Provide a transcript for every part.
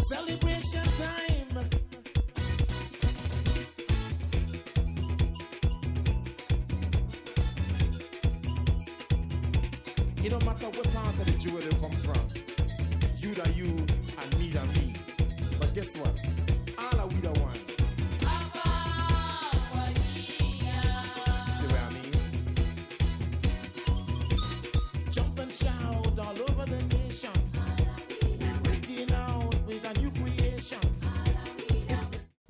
Celebration time. It don't matter what part of the jewelry you come from. You da you and me da me. But guess what? All are we the one. See what I mean? Jump and shout all over the nation. We're breaking out with a new creation.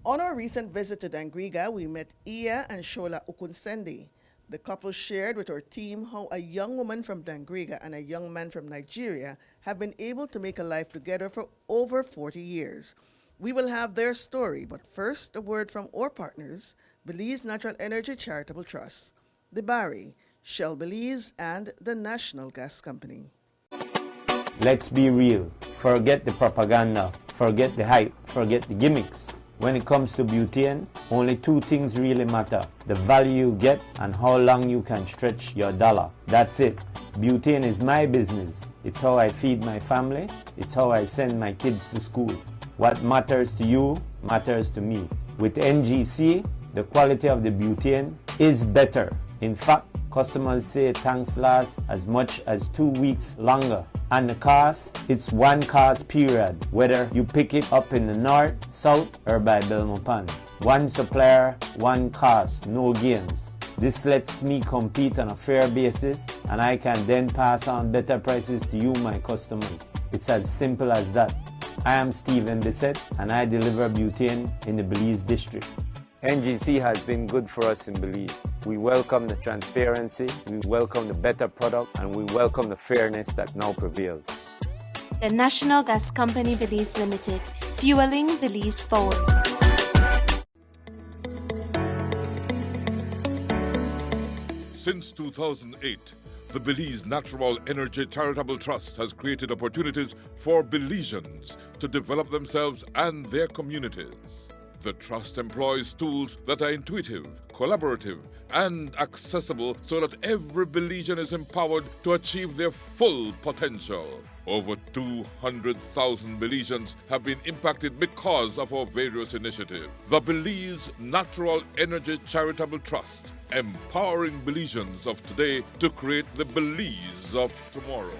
On our recent visit to Dangriga, we met Iya and Sola Ukunseinde. The couple shared with our team how a young woman from Dangriga and a young man from Nigeria have been able to make a life together for over 40 years. We will have their story, but first, a word from our partners, Belize Natural Energy Charitable Trust, the Barry, Shell Belize, and the National Gas Company. Let's be real. Forget the propaganda, forget the hype, forget the gimmicks. When it comes to butane, only two things really matter: the value you get and how long you can stretch your dollar. That's it. Butane is my business. It's how I feed my family. It's how I send my kids to school. What matters to you matters to me. With NGC, the quality of the butane is better. In fact, customers say tanks last as much as 2 weeks longer. And the cost, it's one cost period, whether you pick it up in the north, south, or by Belmopan. One supplier, one cost, no games. This lets me compete on a fair basis, and I can then pass on better prices to you, my customers. It's as simple as that. I am Stephen Bissett, and I deliver butane in the Belize district. NGC has been good for us in Belize. We welcome the transparency, we welcome the better product, and we welcome the fairness that now prevails. The National Gas Company Belize Limited, fueling Belize forward. Since 2008, the Belize Natural Energy Charitable Trust has created opportunities for Belizeans to develop themselves and their communities. The Trust employs tools that are intuitive, collaborative, and accessible so that every Belizean is empowered to achieve their full potential. Over 200,000 Belizeans have been impacted because of our various initiatives. The Belize Natural Energy Charitable Trust, empowering Belizeans of today to create the Belize of tomorrow.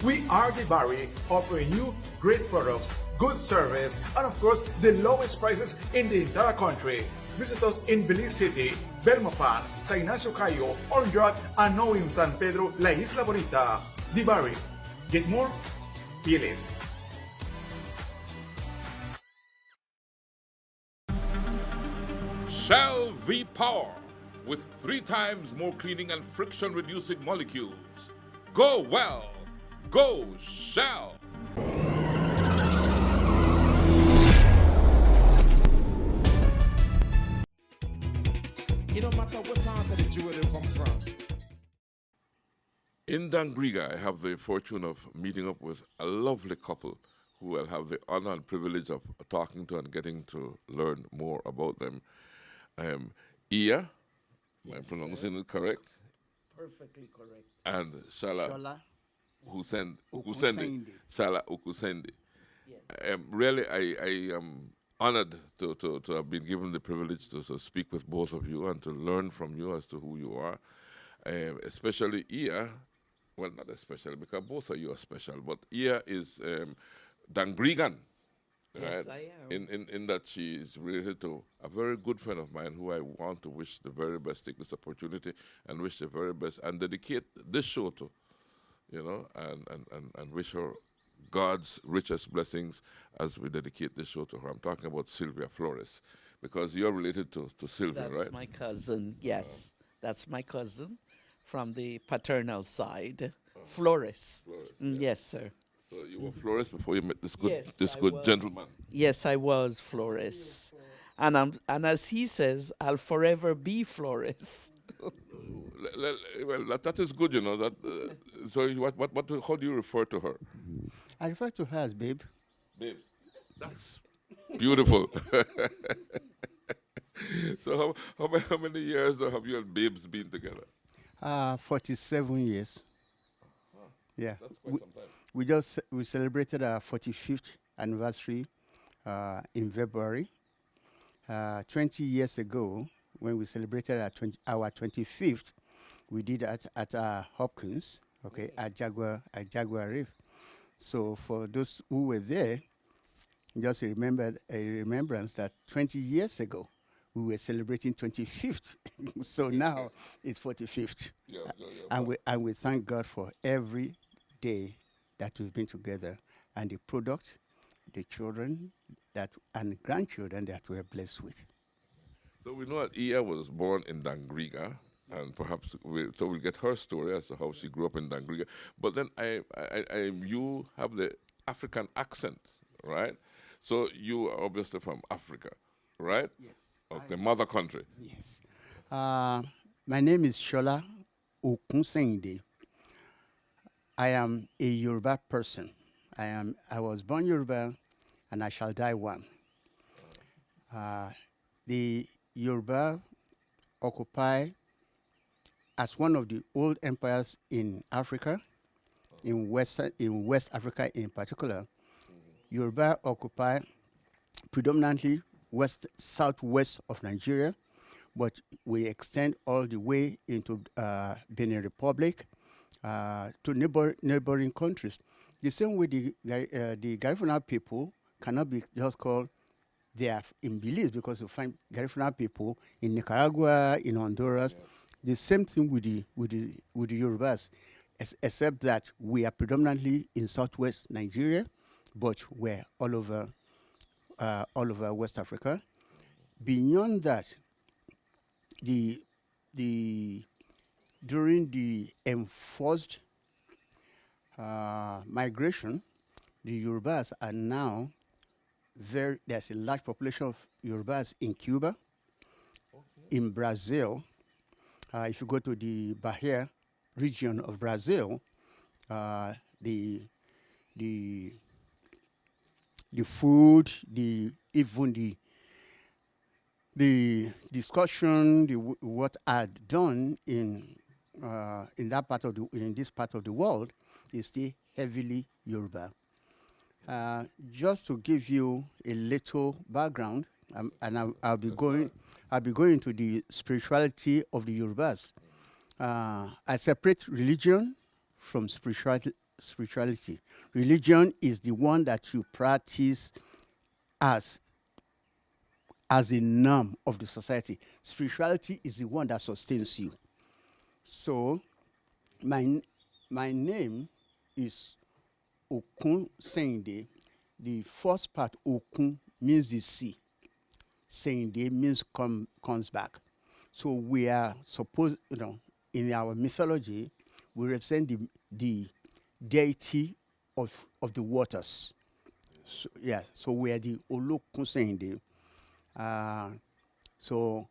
We are the Barry, offering you great products, good service, and of course, the lowest prices in the entire country. Visit us in Belize City, Belmopan, San Ignacio Cayo, Orange Rock, and now in San Pedro, La Isla Bonita. The Barry. Get more? Be less. Shell V-Power, with 3 times more cleaning and friction-reducing molecules. Go well. Go Shell. It don't matter what part of the jewelry you come from. In Dangriga, I have the fortune of meeting up with a lovely couple who I'll have the honor and privilege of talking to and getting to learn more about them. Iya, am I pronouncing it correct? Perfectly correct. And Sola Ukunseinde. Sola Ukunseinde. Yes. Really, I am honored to have been given the privilege to speak with both of you and to learn from you as to who you are. Especially Iya, well, not especially, because both of you are special, but Iya is Dangrigan. Yes, right? I am. In that she is related to a very good friend of mine who I want to wish the very best, take this opportunity and wish the very best and dedicate this show to, and wish her God's richest blessings as we dedicate this show to her. I'm talking about Sylvia Flores, because you're related to Sylvia, That's right? my cousin, yes. That's my cousin from the paternal side, Flores. Flores, Yes, sir. So you were Flores before you met this good Yes, I good was. gentleman. Yes, I was Flores. And as he says, I'll forever be Flores. Well, that is good, That so how do you refer to her? I refer to her as babe. Babes. That's beautiful. So how many years have you and Babes been together? 47 years. Yeah. That's quite some time. We celebrated our 45th anniversary in February. 20 years ago, when we celebrated our 25th, we did that at Hopkins, okay, at Jaguar Reef. So for those who were there, just remember a remembrance that 20 years ago we were celebrating 25th. So now it's 45th. And we thank God for every day that we've been together and the product, the children and grandchildren that we're blessed with. So we know that Iya was born in Dangriga, and perhaps we'll get her story as to how she grew up in Dangriga. But then you have the African accent, right? So you are obviously from Africa, right? Yes. Okay, mother country. Yes. My name is Sola Ukunseinde. I am a Yoruba person. I was born Yoruba, and I shall die one. The Yoruba occupy as one of the old empires in Africa, in West Africa in particular. Yoruba occupy predominantly southwest of Nigeria, but we extend all the way into Benin Republic, to neighboring countries. The same way the Garifuna people cannot be just called they are in Belize, because you find Garifuna people in Nicaragua, in Honduras. Yes. The same thing with the Yorubas, except that we are predominantly in southwest Nigeria, but we're all over West Africa. Beyond that, during the enforced migration, the Yorubas are now there's a large population of Yorubas in Cuba, in Brazil. If you go to the Bahia region of Brazil, the food, even the discussion, what are done in this part of the world is still heavily Yoruba. Just to give you a little background, and I'll be going to the spirituality of the Yorubas. I separate religion from spirituality. Religion is the one that you practice as a norm of the society. Spirituality is the one that sustains you. So my name is Okunseinde. The first part, Okun, means the sea. Seinde means comes back. So we are supposed, in our mythology, we represent the deity of the waters. So, yeah, so we are the Okunseinde. So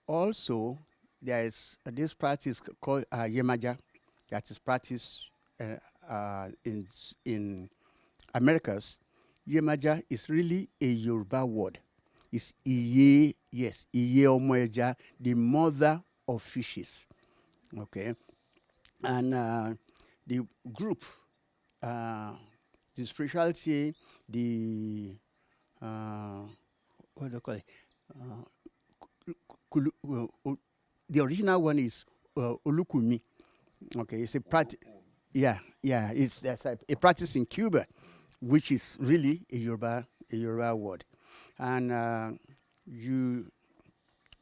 also there is this practice called Yemaja that is practiced in Americas. Yemaja is really a Yoruba word. It's Iye, yes, Iye Omoeja, the mother of fishes. Okay, and the group, the spirituality, what do you call it? The original one is Olukumi. Okay, it's a practice. Yeah, it's a practice in Cuba, which is really a Yoruba word, and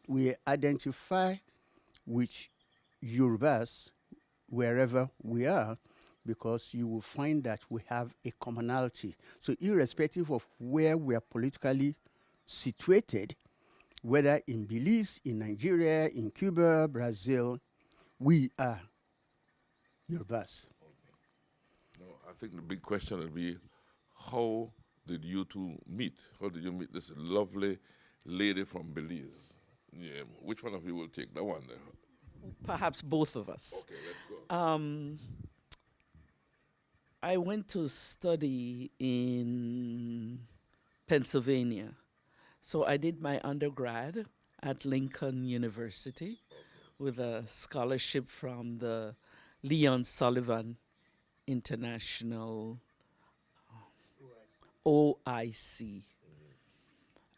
we identify with Yorubas wherever we are, because you will find that we have a commonality. So irrespective of where we are politically situated, whether in Belize, in Nigeria, in Cuba, Brazil, we are Yorubas. Okay. No, I think the big question would be, how did you two meet? How did you meet this lovely lady from Belize? Yeah, which one of you will take that one there? Perhaps both of us. Okay, let's go. I went to study in Pennsylvania. So I did my undergrad at Lincoln University, with a scholarship from the Leon Sullivan International OIC.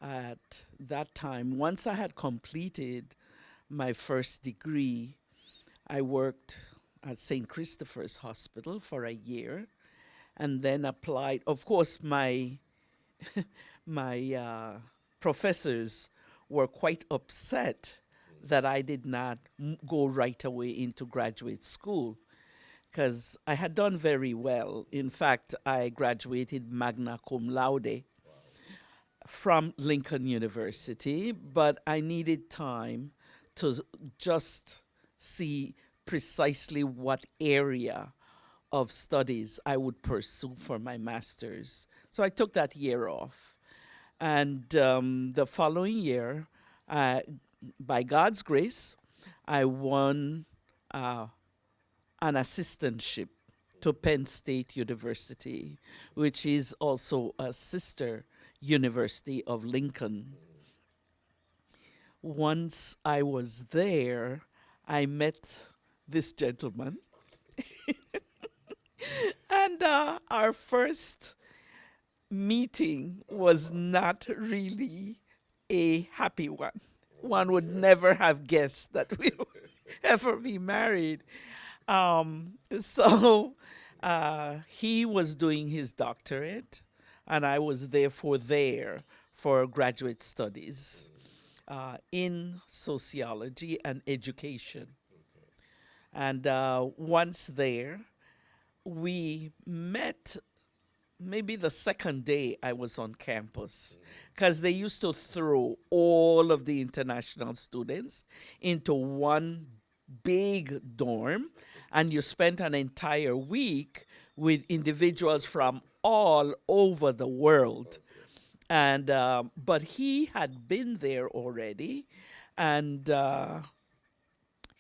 At that time, once I had completed my first degree, I worked at St. Christopher's Hospital for a year and then applied. Of course, my professors were quite upset that I did not go right away into graduate school because I had done very well. In fact, I graduated magna cum laude from Lincoln University, but I needed time to just see precisely what area of studies I would pursue for my master's. So I took that year off. And the following year, by God's grace, I won an assistantship to Penn State University, which is also a sister University of Lincoln. Once I was there, I met this gentleman. And our first meeting was not really a happy one. One would never have guessed that we would ever be married. So he was doing his doctorate, and I was therefore there for graduate studies in sociology and education. And once there, we met maybe the second day I was on campus, because they used to throw all of the international students into one big dorm, and you spent an entire week with individuals from all over the world. And but he had been there already, and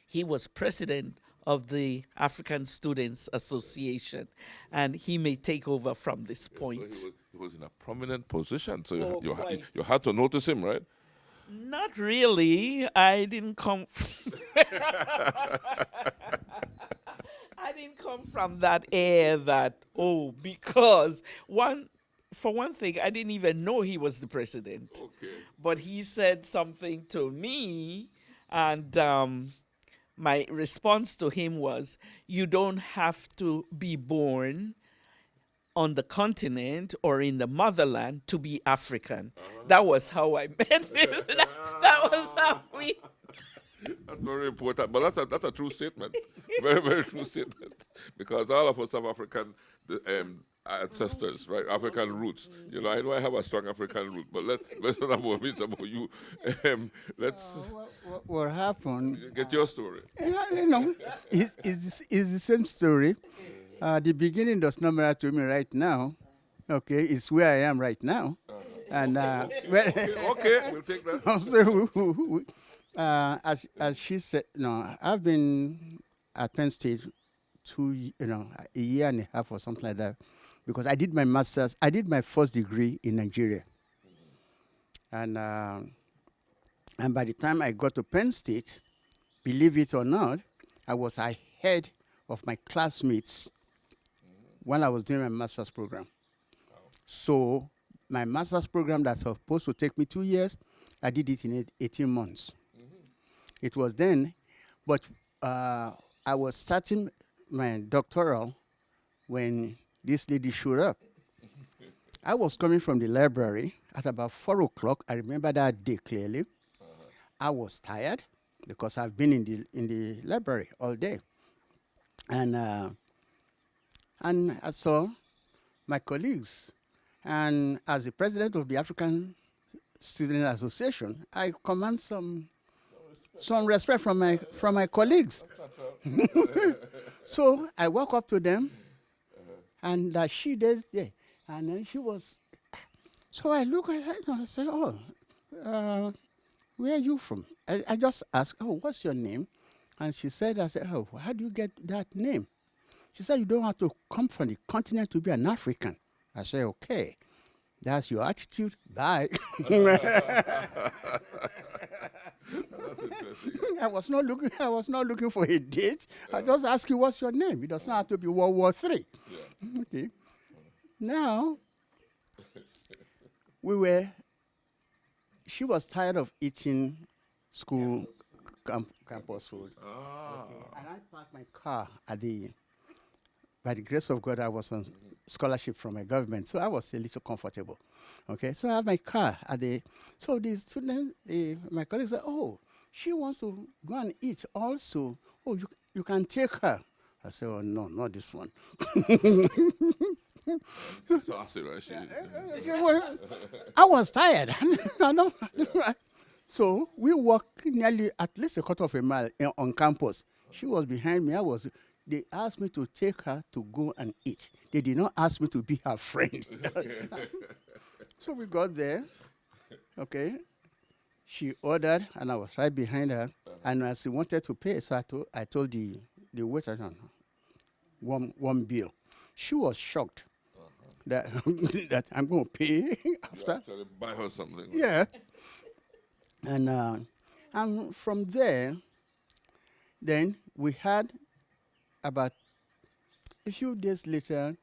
he was president of the African Students Association, and he may take over from this point. So he was in a prominent position, so Oh, you had to notice him, right? Not really. I didn't come. I didn't come from that air that, because for one thing, I didn't even know he was the president. Okay. But he said something to me, and my response to him was, you don't have to be born on the continent or in the motherland to be African. That was how I met him. That was how we... That's very important, but that's a true statement. Very, very true statement. Because all of us have African ancestors, right? African roots. You know I have a strong African root, but let's not about me, it's about you. Let's What happened? get your story. It's the same story. The beginning does not matter to me right now. Okay, it's where I am right now. And Okay, we'll take that. as she said, I've been at Penn State a year and a half or something like that, because I did my master's. I did my first degree in Nigeria, and by the time I got to Penn State, believe it or not, I was ahead of my classmates when I was doing my master's program. So my master's program that was supposed to take me 2 years, I did it in 18 months. It was then, but I was starting my doctoral when this lady showed up. I was coming from the library at about 4 o'clock. I remember that day clearly. I was tired because I've been in the library all day. And I saw my colleagues. And as the president of the African Student Association, I command some respect from my colleagues. So I walk up to them, and she does there, and then she was. So I look at her and I said, where are you from? I just asked, what's your name? And she said, I said, how do you get that name? She said, you don't have to come from the continent to be an African. I said, okay, that's your attitude. Bye. That's I was not looking. I was not looking for a date. I just asked you, "What's your name?" It does not have to be World War III. Yeah. Okay. Now, we were. She was tired of eating school campus food. Okay. And I parked my car at the. By the grace of God, I was on scholarship from my government, so I was a little comfortable. Okay, so I have my car at the. So the student, my colleague said, "Oh, she wants to go and eat also. Oh, you can take her." I said, "Oh no, not this one." Saucy, right? I was tired. So we walked nearly at least a quarter of a mile on campus. She was behind me. They asked me to take her to go and eat. They did not ask me to be her friend. So we got there. Okay. She ordered, and I was right behind her. And as she wanted to pay, so I told the waiter, no, one bill. She was shocked that that I'm going to pay after. So buy her something. Yeah. And from there, then we had about a few days later,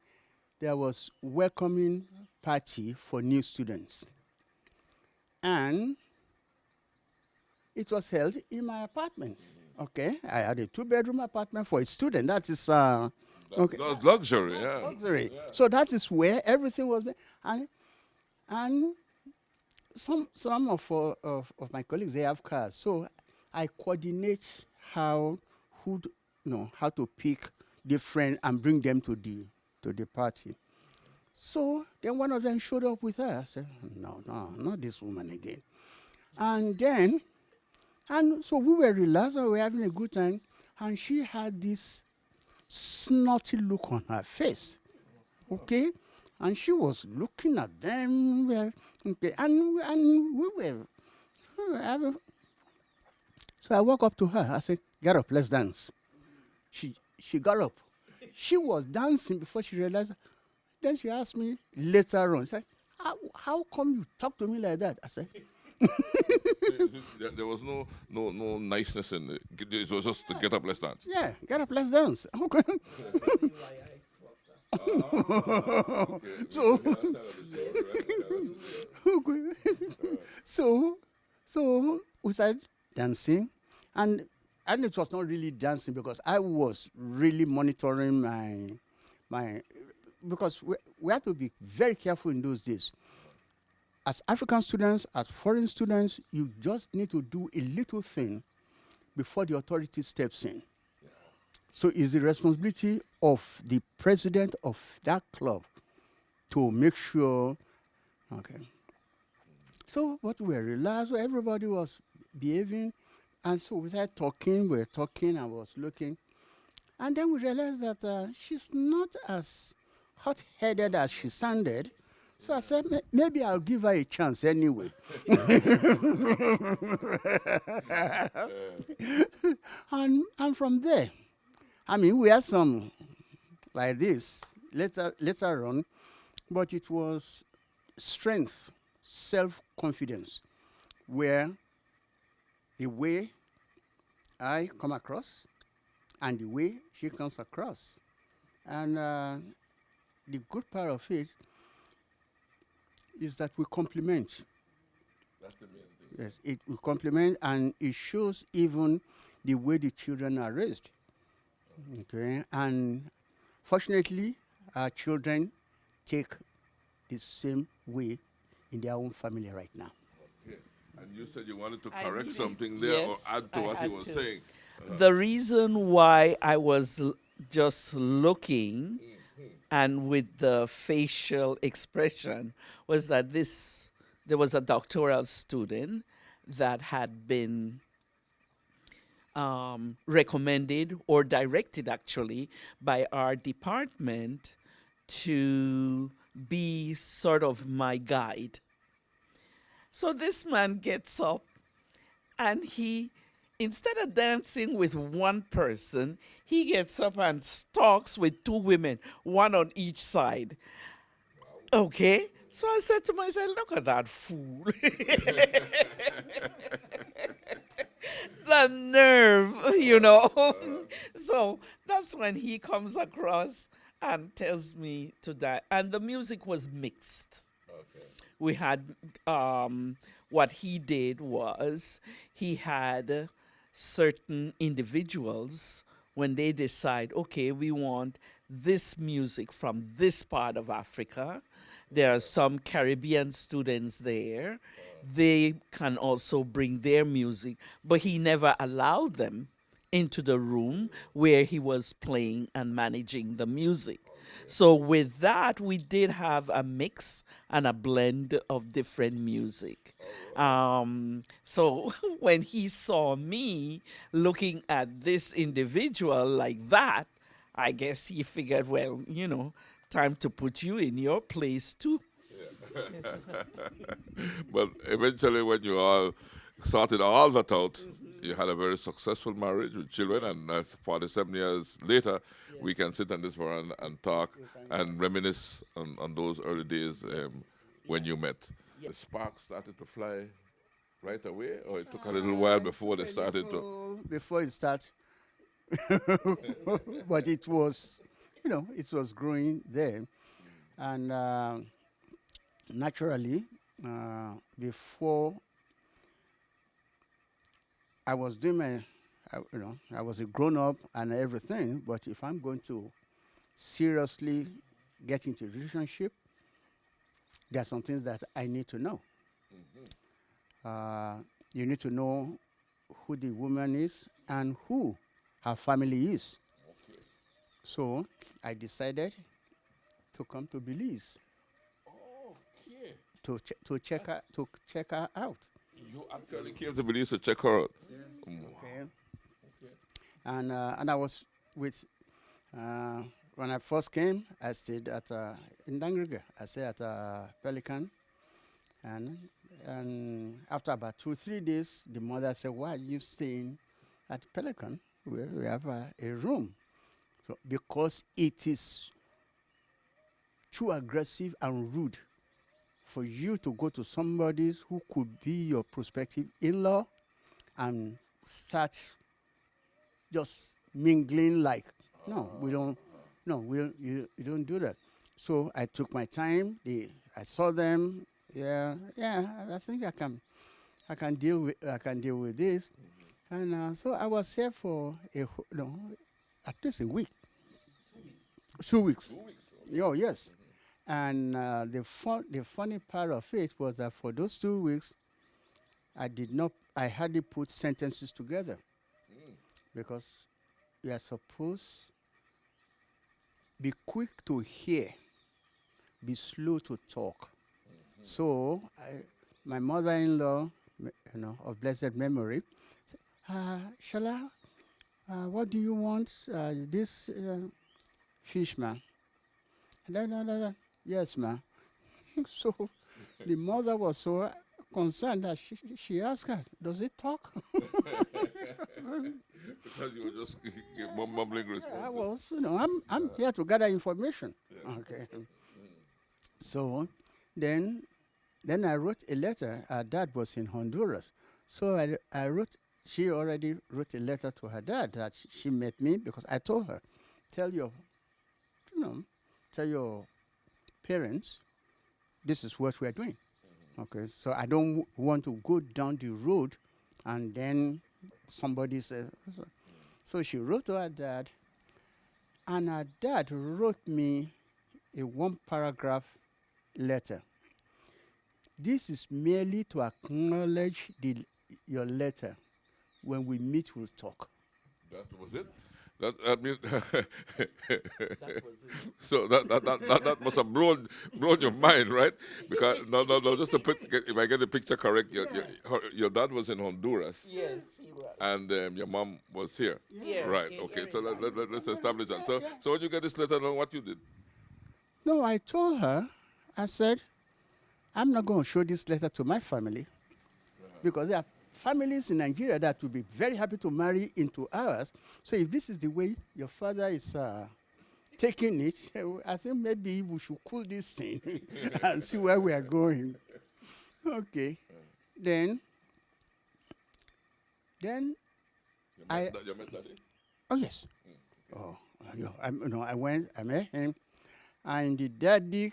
there was welcoming party for new students. And it was held in my apartment. Okay, I had a 2-bedroom apartment for a student. That is okay. That's luxury, yeah. Luxury. Yeah. So that is where everything was. And some of my colleagues, they have cars. So I coordinate how to pick different and bring them to the party. So then one of them showed up with her. I said, no, not this woman again. And so we were relaxed and we were having a good time. And she had this snotty look on her face. Okay? And she was looking at them. Okay, and we were having. So I walked up to her. I said, "Get up, let's dance." She got up. She was dancing before she realized. Then she asked me later on, she said, how come you talk to me like that? I said, There was no niceness in it. It was just to get up, let's dance. Yeah, get up, let's dance. Okay. So we started dancing, and it was not really dancing because I was really monitoring my because we had to be very careful in those days. As African students, as foreign students, you just need to do a little thing before the authority steps in. So it's the responsibility of the president of that club to make sure, okay. So what we were relaxed, everybody was behaving, and so we started talking, I was looking, and then we realized that she's not as hot-headed as she sounded. So I said, maybe I'll give her a chance anyway. and from there, I mean, we had some like this later on, but it was strength, self-confidence, where the way I come across and the way she comes across. And the good part of it is that we complement. That's the main thing. Yes, we complement, and it shows even the way the children are raised. Okay, and fortunately, our children take the same way in their own family right now. Okay. And you said you wanted to correct something there, or add to what he was saying. The reason why I was just looking and with the facial expression was that there was a doctoral student that had been recommended or directed actually by our department to be sort of my guide. So this man gets up and instead of dancing with one person, he gets up and stalks with 2 women, one on each side. Okay? So I said to myself, look at that fool. The nerve, you know. So that's when he comes across and tells me to that. And the music was mixed. We had what he did was he had certain individuals when they decide, okay, we want this music from this part of Africa. There are some Caribbean students there. They can also bring their music, but he never allowed them into the room where he was playing and managing the music. So with that, we did have a mix and a blend of different music. So when he saw me looking at this individual like that, I guess he figured, well, you know, time to put you in your place too. But eventually, when you all sorted all that out, you had a very successful marriage with children, and 47 years later, we can sit on this forum and talk and reminisce on those early days when you met. The sparks started to fly right away, or it took a little while before they started to? Before it starts, but it was, you know, it was growing there, and naturally, before I was doing I was a grown up and everything, but if I'm going to seriously get into a relationship, there are some things that I need to know. You need to know who the woman is and who her family is. So I decided to come to Belize to check her out. You actually came to Belize to check her out. Yes. Okay. And I was with when I first came, I stayed at in Dangriga. I stayed at Pelican, and after about 2-3 days, the mother said, "Why are you staying at Pelican? We have a room." So because it is too aggressive and rude for you to go to somebody who could be your prospective in-law and start just mingling like, we don't you don't do that. So I took my time. I saw them. Yeah, I think I can deal with this. And so I was here for at least a week. 2 weeks. 2 weeks. Oh, yes. And the funny part of it was that for those 2 weeks, I hardly put sentences together because we are supposed be quick to hear, be slow to talk. So my mother-in-law, of blessed memory, said, Shala, what do you want? This fish, ma? No. Yes, ma. So the mother was so concerned that she asked her, does it talk? Because you were just mumbling responses. I was, I'm here to gather information. Yeah. Okay. So then I wrote a letter. Her dad was in Honduras. So she already wrote a letter to her dad that she met me because I told her, tell your parents, this is what we're doing. Okay, so I don't want to go down the road and then somebody says. So she wrote to her dad, and her dad wrote me a 1-paragraph letter. This is merely to acknowledge your letter. When we meet, we'll talk. That was it? That means That was it. so that must have blown your mind, right? Because no. Just to if I get the picture correct, your dad was in Honduras. Yes, he was. And your mom was here. Yeah. Right. Yeah, Okay. yeah, So let's establish that. So when you get this letter, know what you did? No, I told her. I said, I'm not going to show this letter to my family because there are families in Nigeria that will be very happy to marry into ours. So if this is the way your father is taking it, I think maybe we should cool this thing and see where we are going. Okay. Then Then You met Daddy? oh yes. Oh, I went, I met him, and the daddy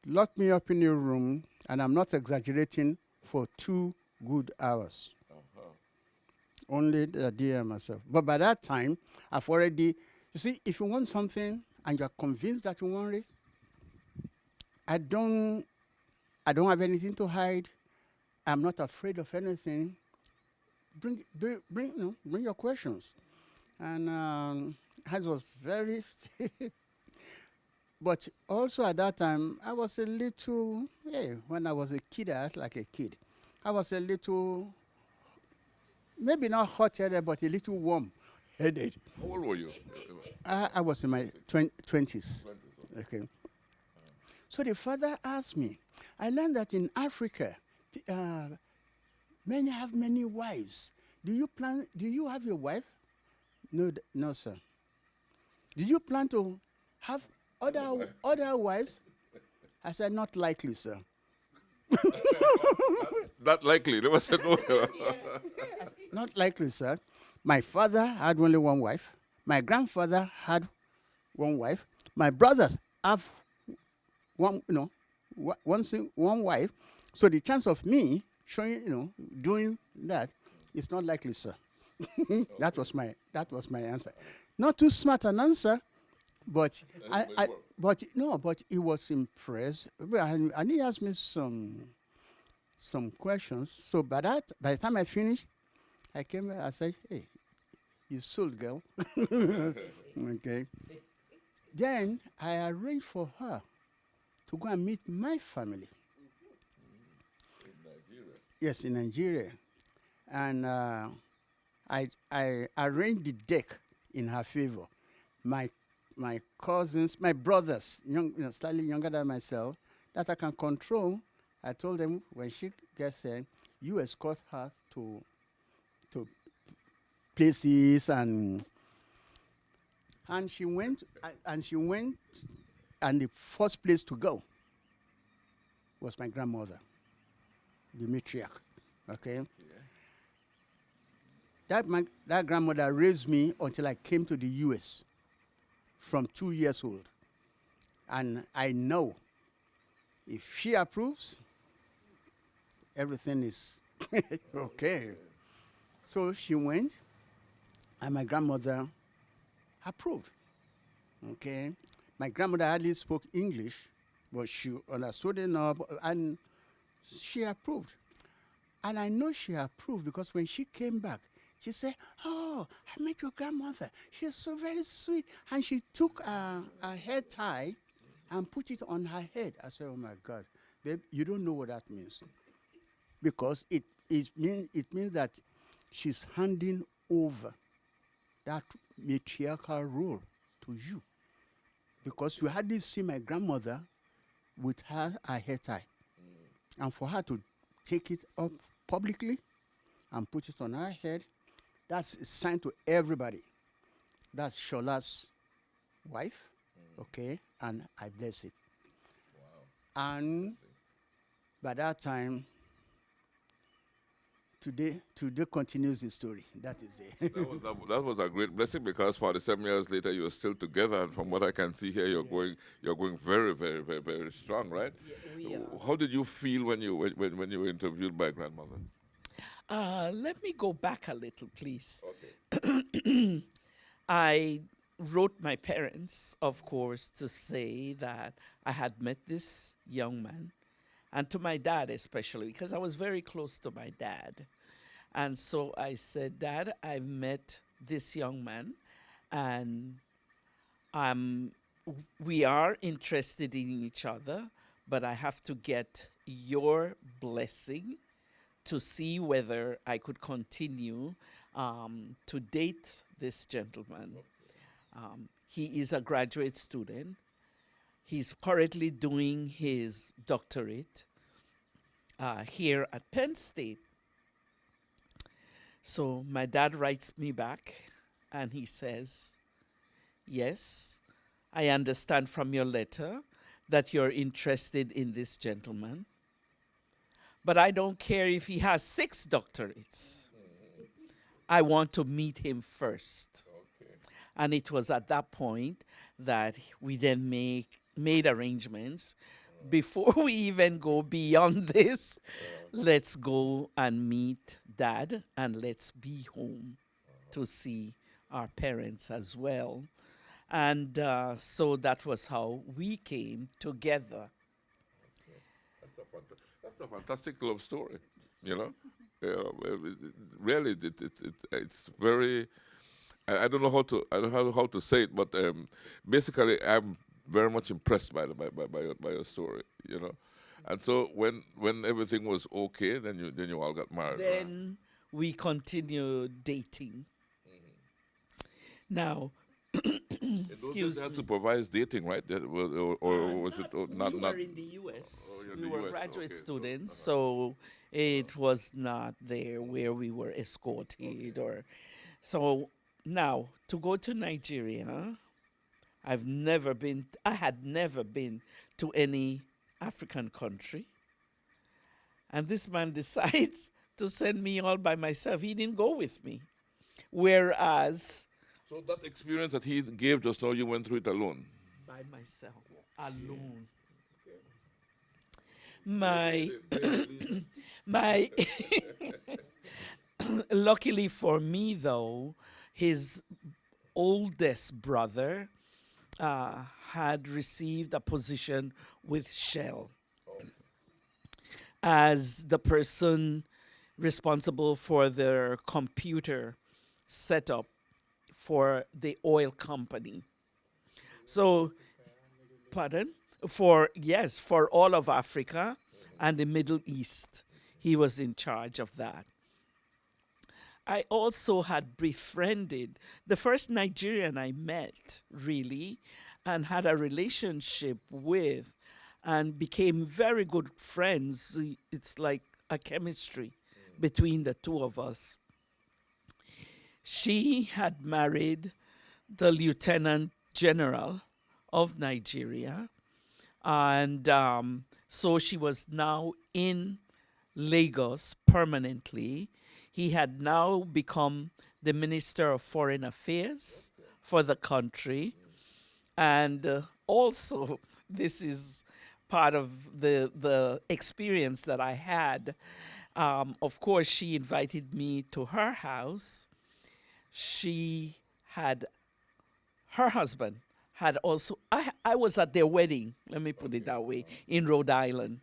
locked me up in a room, and I'm not exaggerating, for 2 good hours. Only the daddy and myself. But by that time, I've already, you see, if you want something and you're convinced that you want it, I don't have anything to hide. I'm not afraid of anything. Bring your questions. And I was very, but also at that time, I was a little, when I was a kid, I acted like a kid. I was a little, maybe not hot-headed, but a little warm-headed. How old were you? I was in my 20s. Okay. So the father asked me, I learned that in Africa, many have many wives. Do you have a wife? No, sir. Did you plan to have other wives? I said, not likely, sir. Not likely. They must say no. Not likely, sir. My father had only one wife. My grandfather had one wife. My brothers have one wife. So the chance of me showing, doing that is not likely, sir. That was my answer. Not too smart an answer, but but he was impressed. And he asked me some questions. So by the time I finished, I came and I said, hey, you sold, girl. Okay. Then I arranged for her to go and meet my family. In Nigeria? Yes, in Nigeria. And I arranged the deck in her favor. My cousins, my brothers, slightly younger than myself, that I can control. I told them when she gets there, you escort her to places and she went and the first place to go was my grandmother, the matriarch. Okay. That grandmother raised me until I came to the U.S. from 2 years old. And I know if she approves, everything is okay. So she went, and my grandmother approved. Okay. My grandmother hardly spoke English, but she understood enough, and she approved. And I know she approved because when she came back, she said, oh, I met your grandmother. She's so very sweet. And she took a hair tie and put it on her head. I said, oh, my God. Babe, you don't know what that means. Because it means that she's handing over that matriarchal role to you. Because you hardly see my grandmother with her hair tie. And for her to take it up publicly and put it on her head, that's a sign to everybody. That's Shola's wife, okay? And I bless it. Wow. And by that time, today continues the story. That is it. That was a great blessing because 47 years later you are still together, and from what I can see here, you're going very, very, very, very strong, right? Yeah, how did you feel when you were interviewed by grandmother? Let me go back a little, please. Okay. I wrote my parents, of course, to say that I had met this young man, and to my dad especially, because I was very close to my dad. And so I said, Dad, I've met this young man, and we are interested in each other, but I have to get your blessing to see whether I could continue to date this gentleman. He is a graduate student. He's currently doing his doctorate here at Penn State. So my dad writes me back and he says, yes, I understand from your letter that you're interested in this gentleman, but I don't care if he has 6 doctorates. I want to meet him first. And it was at that point that we then made arrangements. Before we even go beyond this, let's go and meet Dad and let's be home to see our parents as well. And so that was how we came together. That's a fantastic love story, you know. Really, it's very. I don't know how to say it, but basically, I'm very much impressed by your story, you know. And so when everything was okay, then you all got married. Then we continued dating. Now, In those days, they had supervised dating, right? Or was it not? We not were in the U.S. Oh, you're in We the were US, graduate okay, so, students, so it was not there where we were escorted or. So now to go to Nigeria, I had never been to any African country, and this man decides to send me all by myself. He didn't go with me, whereas. So that experience that he gave just now, you went through it alone. By myself, alone. My, my, luckily for me though, his oldest brother had received a position with Shell as the person responsible for their computer setup for the oil company. So, pardon? For all of Africa and the Middle East. He was in charge of that. I also had befriended the first Nigerian I met, really, and had a relationship with and became very good friends. It's like a chemistry between the two of us. She had married the Lieutenant General of Nigeria, and so she was now in Lagos permanently. He had now become the Minister of Foreign Affairs for the country, and also this is part of the experience that I had. Of course, she invited me to her house. Her husband had also, I was at their wedding, let me put it that way, in Rhode Island.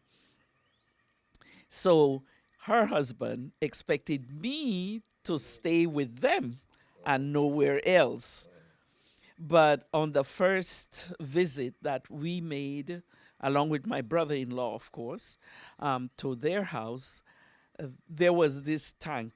So her husband expected me to stay with them and nowhere else. But on the first visit that we made, along with my brother-in-law, of course, to their house, there was this tank.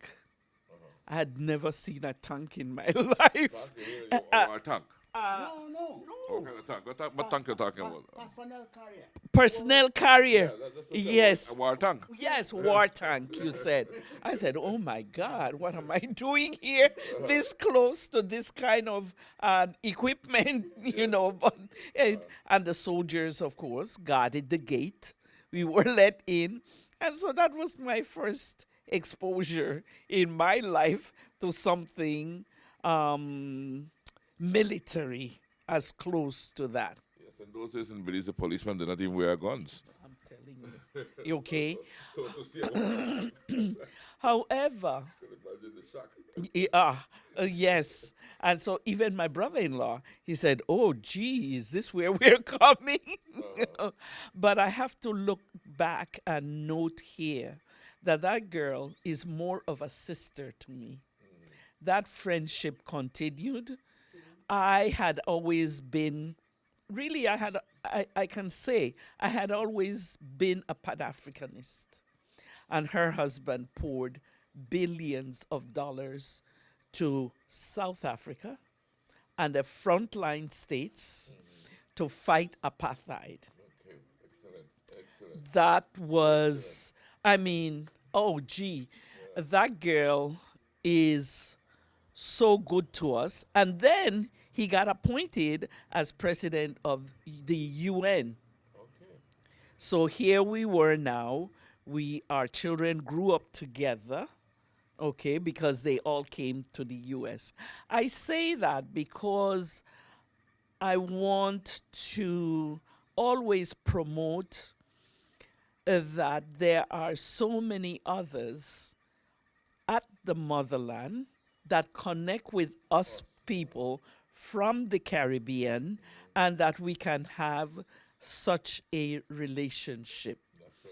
I had never seen a tank in my life. A tank? No. Okay, a tank. What tank you talking about? Personnel carrier. Personnel carrier. Yes. A war tank? Yes, war tank, you said. I said, oh my God, what am I doing here? This close to this kind of equipment, you know. But, and the soldiers, of course, guarded the gate. We were let in. And so that was my first exposure in my life to something military as close to that. Yes, in those days in Belize, the policemen did not even wear guns. I'm telling you. Okay? So to see However, yes. And so even my brother-in-law, he said, oh, gee, is this where we're coming? But I have to look back and note here that girl is more of a sister to me. That friendship continued. I had always been, really, I can say, I had always been a Pan-Africanist. And her husband poured billions of dollars to South Africa and the frontline states to fight apartheid. Okay, excellent. That was, I mean, oh, gee, that girl is so good to us. And then he got appointed as president of the UN. Okay. So here we were now. Our children grew up together, okay, because they all came to the U.S. I say that because I want to always promote that there are so many others at the motherland that connect with us people from the Caribbean and that we can have such a relationship.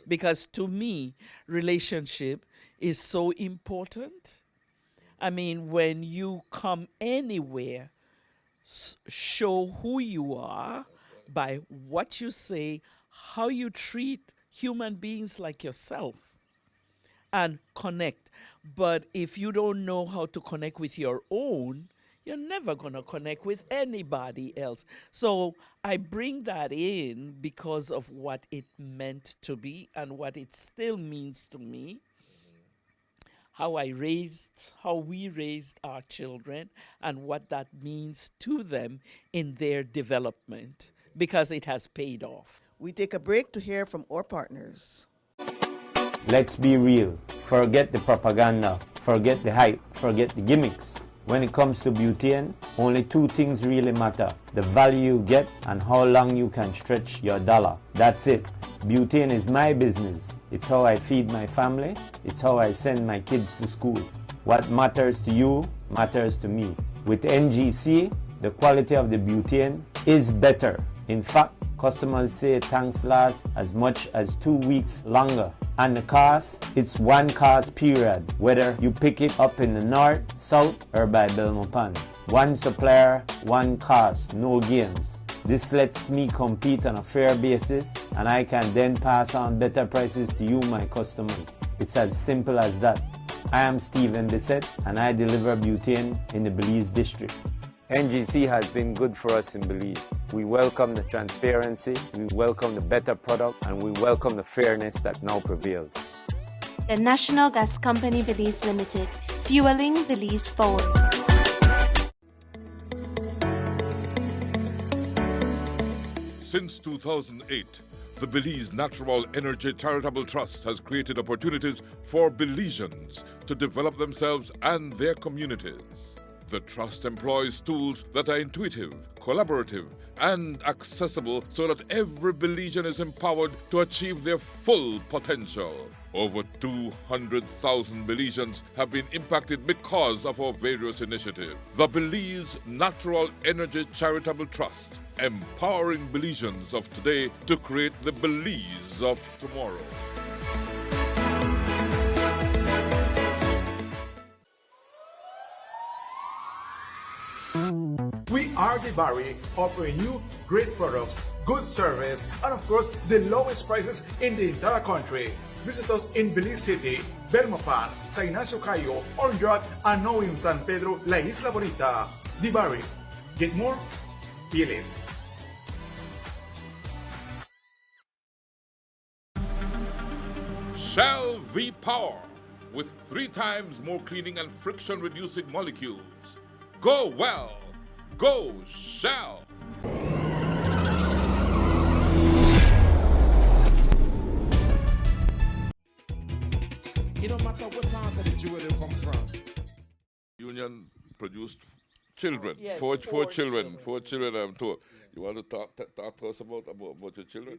Because to me, relationship is so important. I mean, when you come anywhere, show who you are by what you say, how you treat human beings like yourself, and connect. But if you don't know how to connect with your own, you're never going to connect with anybody else. So I bring that in because of what it meant to be and what it still means to me. How we raised our children, and what that means to them in their development, because it has paid off. We take a break to hear from our partners. Let's be real. Forget the propaganda. Forget the hype. Forget the gimmicks. When it comes to butane, only two things really matter: the value you get and how long you can stretch your dollar. That's it. Butane is my business. It's how I feed my family. It's how I send my kids to school. What matters to you matters to me. With NGC, the quality of the butane is better. In fact, customers say tanks last as much as 2 weeks longer. And the cost, it's one cost period, whether you pick it up in the north, south, or by Belmopan. One supplier, one cost, no games. This lets me compete on a fair basis, and I can then pass on better prices to you, my customers. It's as simple as that. I am Stephen Bissett, and I deliver butane in the Belize district. NGC has been good for us in Belize. We welcome the transparency, we welcome the better product, and we welcome the fairness that now prevails. The National Gas Company Belize Limited, fueling Belize forward. Since 2008, the Belize Natural Energy Charitable Trust has created opportunities for Belizeans to develop themselves and their communities. The trust employs tools that are intuitive, collaborative, and accessible so that every Belizean is empowered to achieve their full potential. Over 200,000 Belizeans have been impacted because of our various initiatives. The Belize Natural Energy Charitable Trust, empowering Belizeans of today to create the Belize of tomorrow. We are the Barry, offering you great products, good service, and of course, the lowest prices in the entire country. Visit us in Belize City, Belmopan, San Ignacio Cayo, Orange, and now in San Pedro, La Isla Bonita. The Barry. Get more? Be less. Shell V-Power, with 3 times more cleaning and friction-reducing molecules. Go well. Go Shell. It don't matter what part of the jewel they come from. Union produced children. Yes, four four children. children. 4 children, I'm told. You want to talk to us about your children?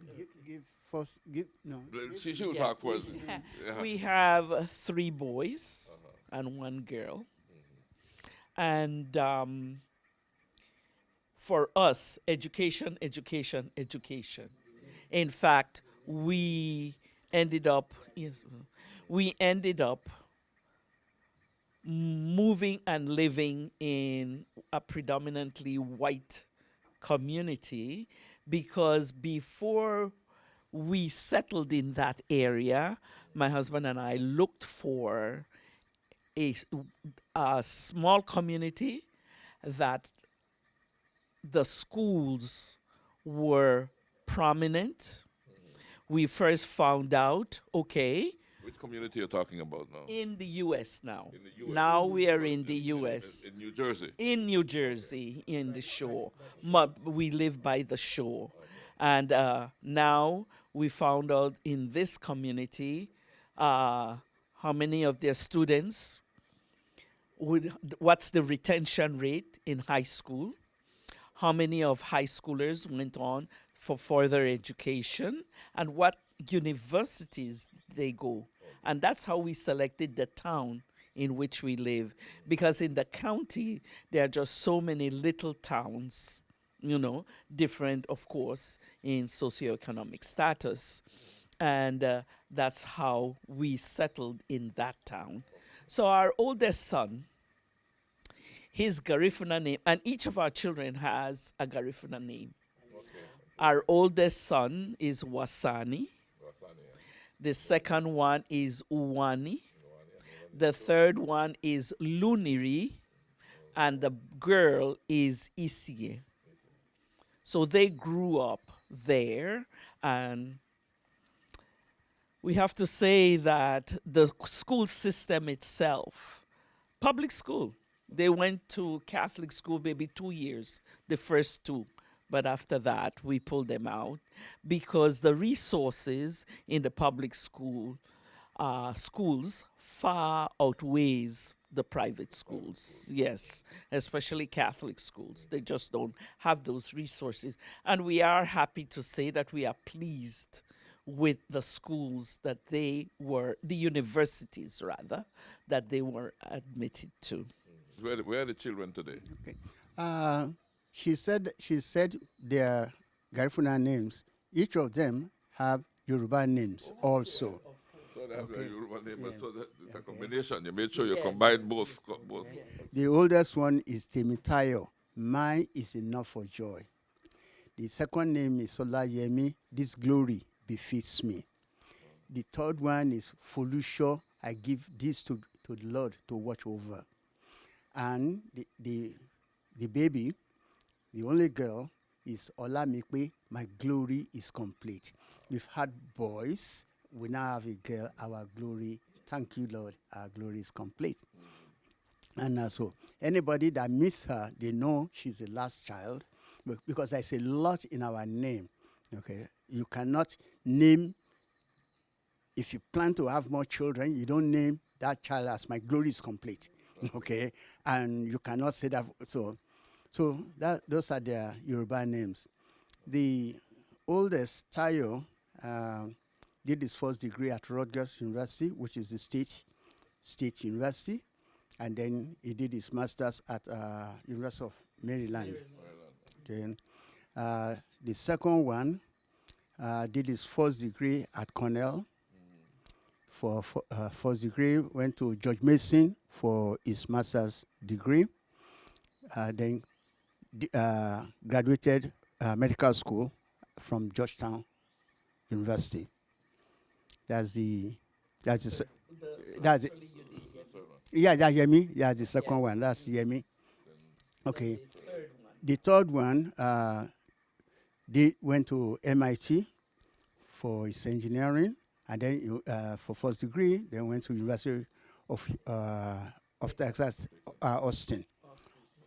She will talk first. Yeah. We have 3 boys and 1 girl. And for us, education. In fact, we ended up moving and living in a predominantly white community, because before we settled in that area, my husband and I looked for a small community that the schools were prominent. We first found out, okay, Which community are you talking about now? in the U.S. now. In the US. Now we are in the U.S. In New Jersey. In New Jersey, in the shore. We live by the shore. And now we found out in this community how many of their students what's the retention rate in high school, how many of high schoolers went on for further education, and what universities they go. And that's how we selected the town in which we live, because in the county there are just so many little towns, different, of course, in socioeconomic status. And that's how we settled in that town. So our oldest son, his Garifuna name, and each of our children has a Garifuna name. Our oldest son is Wasani. The second one is Uwani. The third one is Luniri. And the girl is Isie. So they grew up there, and we have to say that the school system itself, public school, they went to Catholic school maybe 2 years, the first two. But after that, we pulled them out because the resources in the public schools far outweighs the private schools. Yes, especially Catholic schools. They just don't have those resources. And we are happy to say that we are pleased with the schools that the universities rather, that they were admitted to. Where are the children today? Okay. She said their Garifuna names. Each of them have Yoruba names also. So they have a Yoruba name, so it's a combination. You made sure you combine both. The oldest one is Temitayo. Mine is enough for joy. The second name is Sola Yemi. This glory befits me. The third one is Folusho. I give this to the Lord to watch over. And the baby, the only girl, is Olamikwe. My glory is complete. We've had boys. We now have a girl. Our glory, thank you, Lord. Our glory is complete. And so anybody that meets her, they know she's the last child, because there's a lot in our name. Okay, you cannot name. If you plan to have more children, you don't name that child as my glory is complete. Okay, and you cannot say that. So those are their Yoruba names. The oldest, Tayo, did his first degree at Rutgers University, which is the state university, and then he did his master's at University of Maryland. Then the second one did his first degree at Cornell. For first degree, went to George Mason for his master's degree. Then graduated medical school from Georgetown University. That's Yemi. Yeah, the second one. That's Yemi. Okay. The third one, went to MIT for his engineering, and then for first degree, then went to University of Texas, Austin.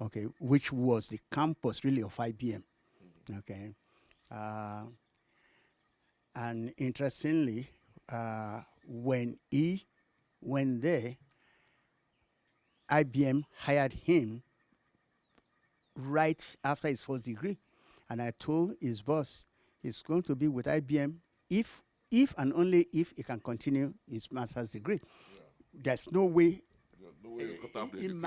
Okay, which was the campus really of IBM. Okay, and interestingly, when he went there, IBM hired him right after his first degree, and I told his boss he's going to be with IBM if and only if he can continue his master's degree. Yeah. There's no way, in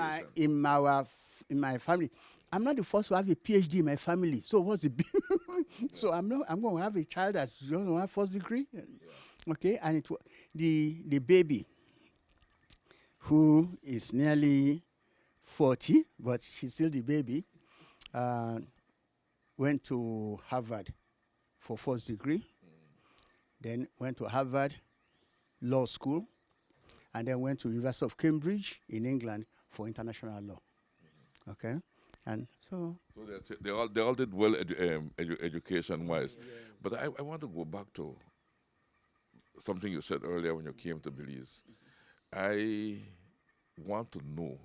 my family. I'm not the first to have a PhD in my family. So what's the big? So I'm going to have a child that's going to have first degree. Yeah. Okay, and the baby, who is nearly 40, but she's still the baby, went to Harvard for first degree, then went to Harvard Law School, and then went to University of Cambridge in England for international law. Okay, and so they all did well education-wise. Yes. But I want to go back to something you said earlier when you came to Belize. I want to know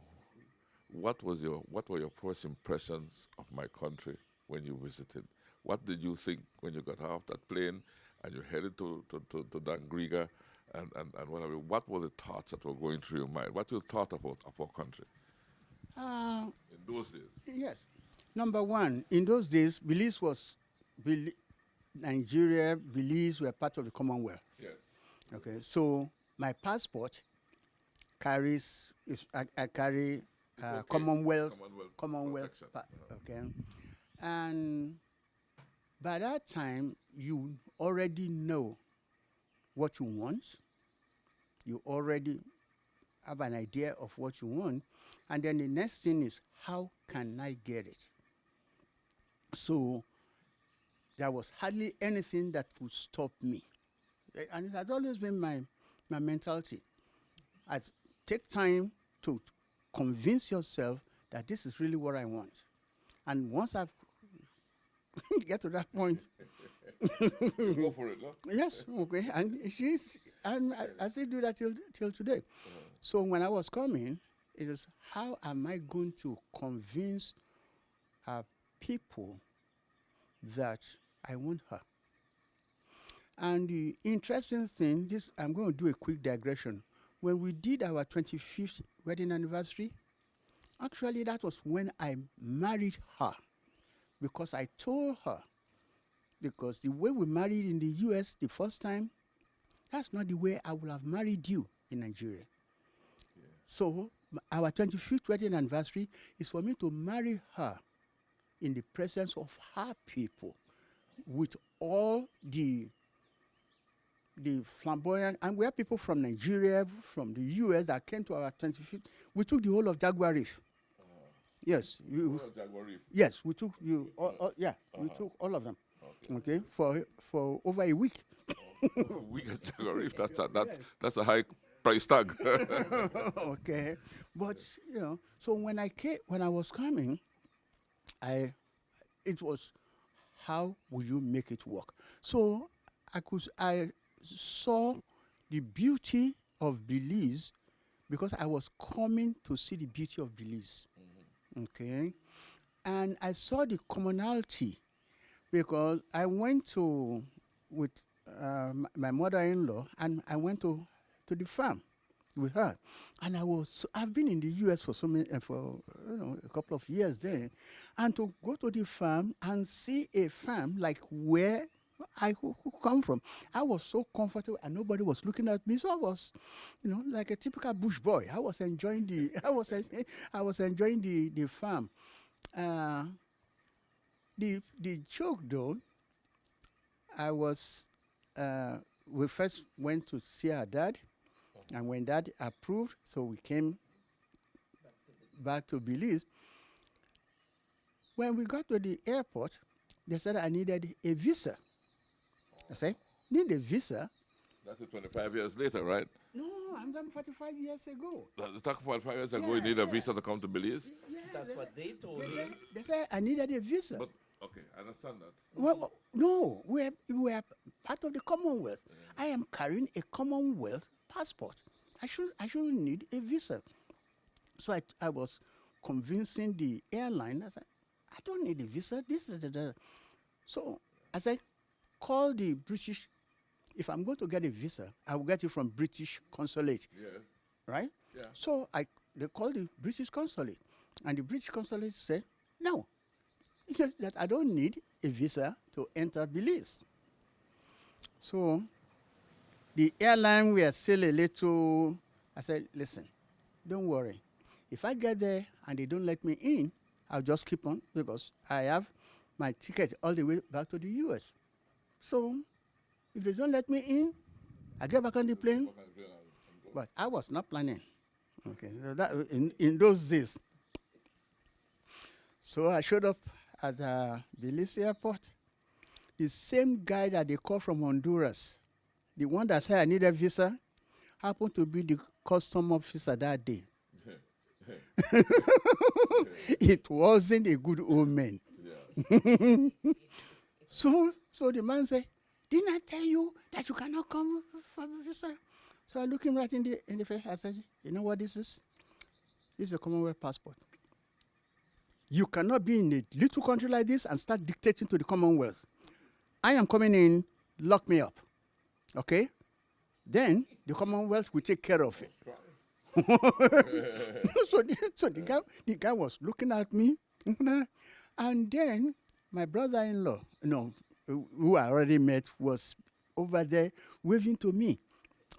what were your first impressions of my country when you visited? What did you think when you got off that plane and you headed to Dangriga and what have you? What were the thoughts that were going through your mind? What you thought about our country? In those days. Yes. Number one, in those days, Nigeria, Belize were part of the Commonwealth. Yes. Okay, so my passport carries, I carry Okay. Commonwealth protection. okay. And by that time, you already know what you want. You already have an idea of what you want. And then the next thing is, how can I get it? So there was hardly anything that would stop me. And it has always been my mentality. I take time to convince yourself that this is really what I want. And once I get to that point, Go for it, no? yes, okay. And I still do that till today. So when I was coming, it was, how am I going to convince people that I want her? And the interesting thing, I'm going to do a quick digression. When we did our 25th wedding anniversary, actually that was when I married her, because I told her, because the way we married in the US the first time, that's not the way I would have married you in Nigeria. Yeah. So our 25th wedding anniversary is for me to marry her in the presence of her people, with all the flamboyant, and we have people from Nigeria, from the US that came to our 25th. We took the whole of Jaguar Reef. Yes. Jaguar Reef. Yes, we took you. We took all of them. Okay, for over a week. Week at Jaguar Reef. That's a high price tag. Okay, but so when I was coming, it was, how will you make it work? So I saw the beauty of Belize, because I was coming to see the beauty of Belize. Okay, and I saw the commonality, because I went with my mother-in-law, and I went to the farm with her, and I've been in the U.S. for a couple of years there, and to go to the farm and see a farm like where I come from, I was so comfortable, and nobody was looking at me. So I was, like a typical bush boy. I was enjoying the farm. The joke though, we first went to see our dad, and when Dad approved, so we came back to Belize. When we got to the airport, they said I needed a visa. I said, need a visa? That's 25 years later, right? No, I'm done 45 years ago. That's 45 years ago, you need a visa to come to Belize? Yeah, That's what they told me. They said I needed a visa. But, okay, I understand that. Well, no, we are part of the Commonwealth. Yeah. I am carrying a Commonwealth passport. I shouldn't need a visa. So I was convincing the airline. I said, I don't need a visa. So I said, call the British. If I'm going to get a visa, I will get it from British consulate. Yeah. Right? Yeah. So they called the British consulate, and the British consulate said, no, that I don't need a visa to enter Belize. So the airline were still a little, I said, listen, don't worry. If I get there and they don't let me in, I'll just keep on, because I have my ticket all the way back to the US. So if they don't let me in, I get back on the plane. But I was not planning. Okay, so that in those days. So I showed up at the Belize airport. The same guy that they called from Honduras, the one that said I need a visa, happened to be the custom officer that day. It wasn't a good old man. Yeah. So the man said, didn't I tell you that you cannot come for a visa? So I looked him right in the face. I said, you know what this is? This is a Commonwealth passport. You cannot be in a little country like this and start dictating to the Commonwealth. I am coming in, lock me up. Okay? Then the Commonwealth will take care of it. So the guy was looking at me, and then my brother-in-law, who I already met, was over there waving to me.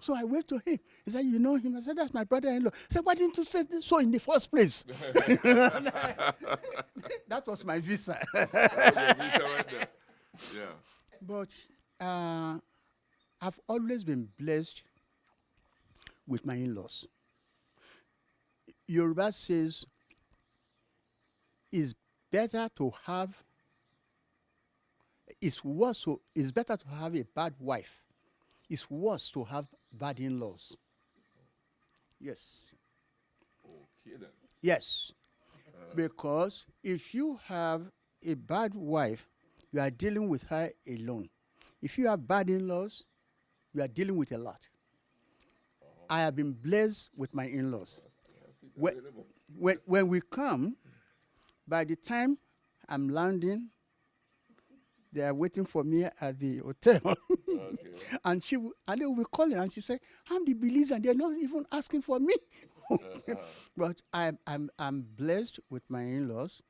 So I waved to him. He said, "You know him?" I said, "That's my brother-in-law." He said, "Why didn't you say so in the first place?" That was my visa. Yeah. But I've always been blessed with my in-laws. Yoruba says it's better to have, it's better to have a bad wife. It's worse to have bad in-laws. Yes. Okay then. Yes. Because if you have a bad wife, you are dealing with her alone. If you have bad in-laws, you are dealing with a lot. I have been blessed with my in-laws. When we come, by the time I'm landing, they are waiting for me at the hotel. And they will be calling, and she say, "I'm the Belize, and they're not even asking for me." But I'm blessed with my in-laws.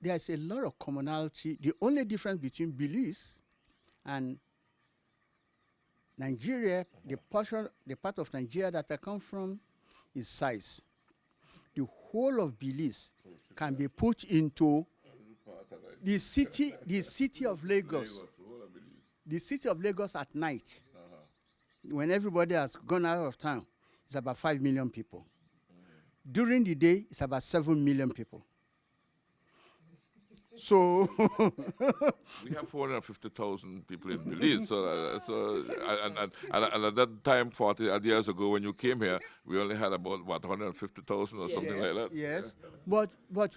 There's a lot of commonality. The only difference between Belize and Nigeria, the part of Nigeria that I come from, is size. The whole of Belize can be put into the city of Lagos. The city of Lagos at night, when everybody has gone out of town, it's about 5 million people. During the day, it's about 7 million people. So we have 450,000 people in Belize. And at that time, 40 years ago, when you came here, we only had about 150,000 or something like that. Yes, yeah. But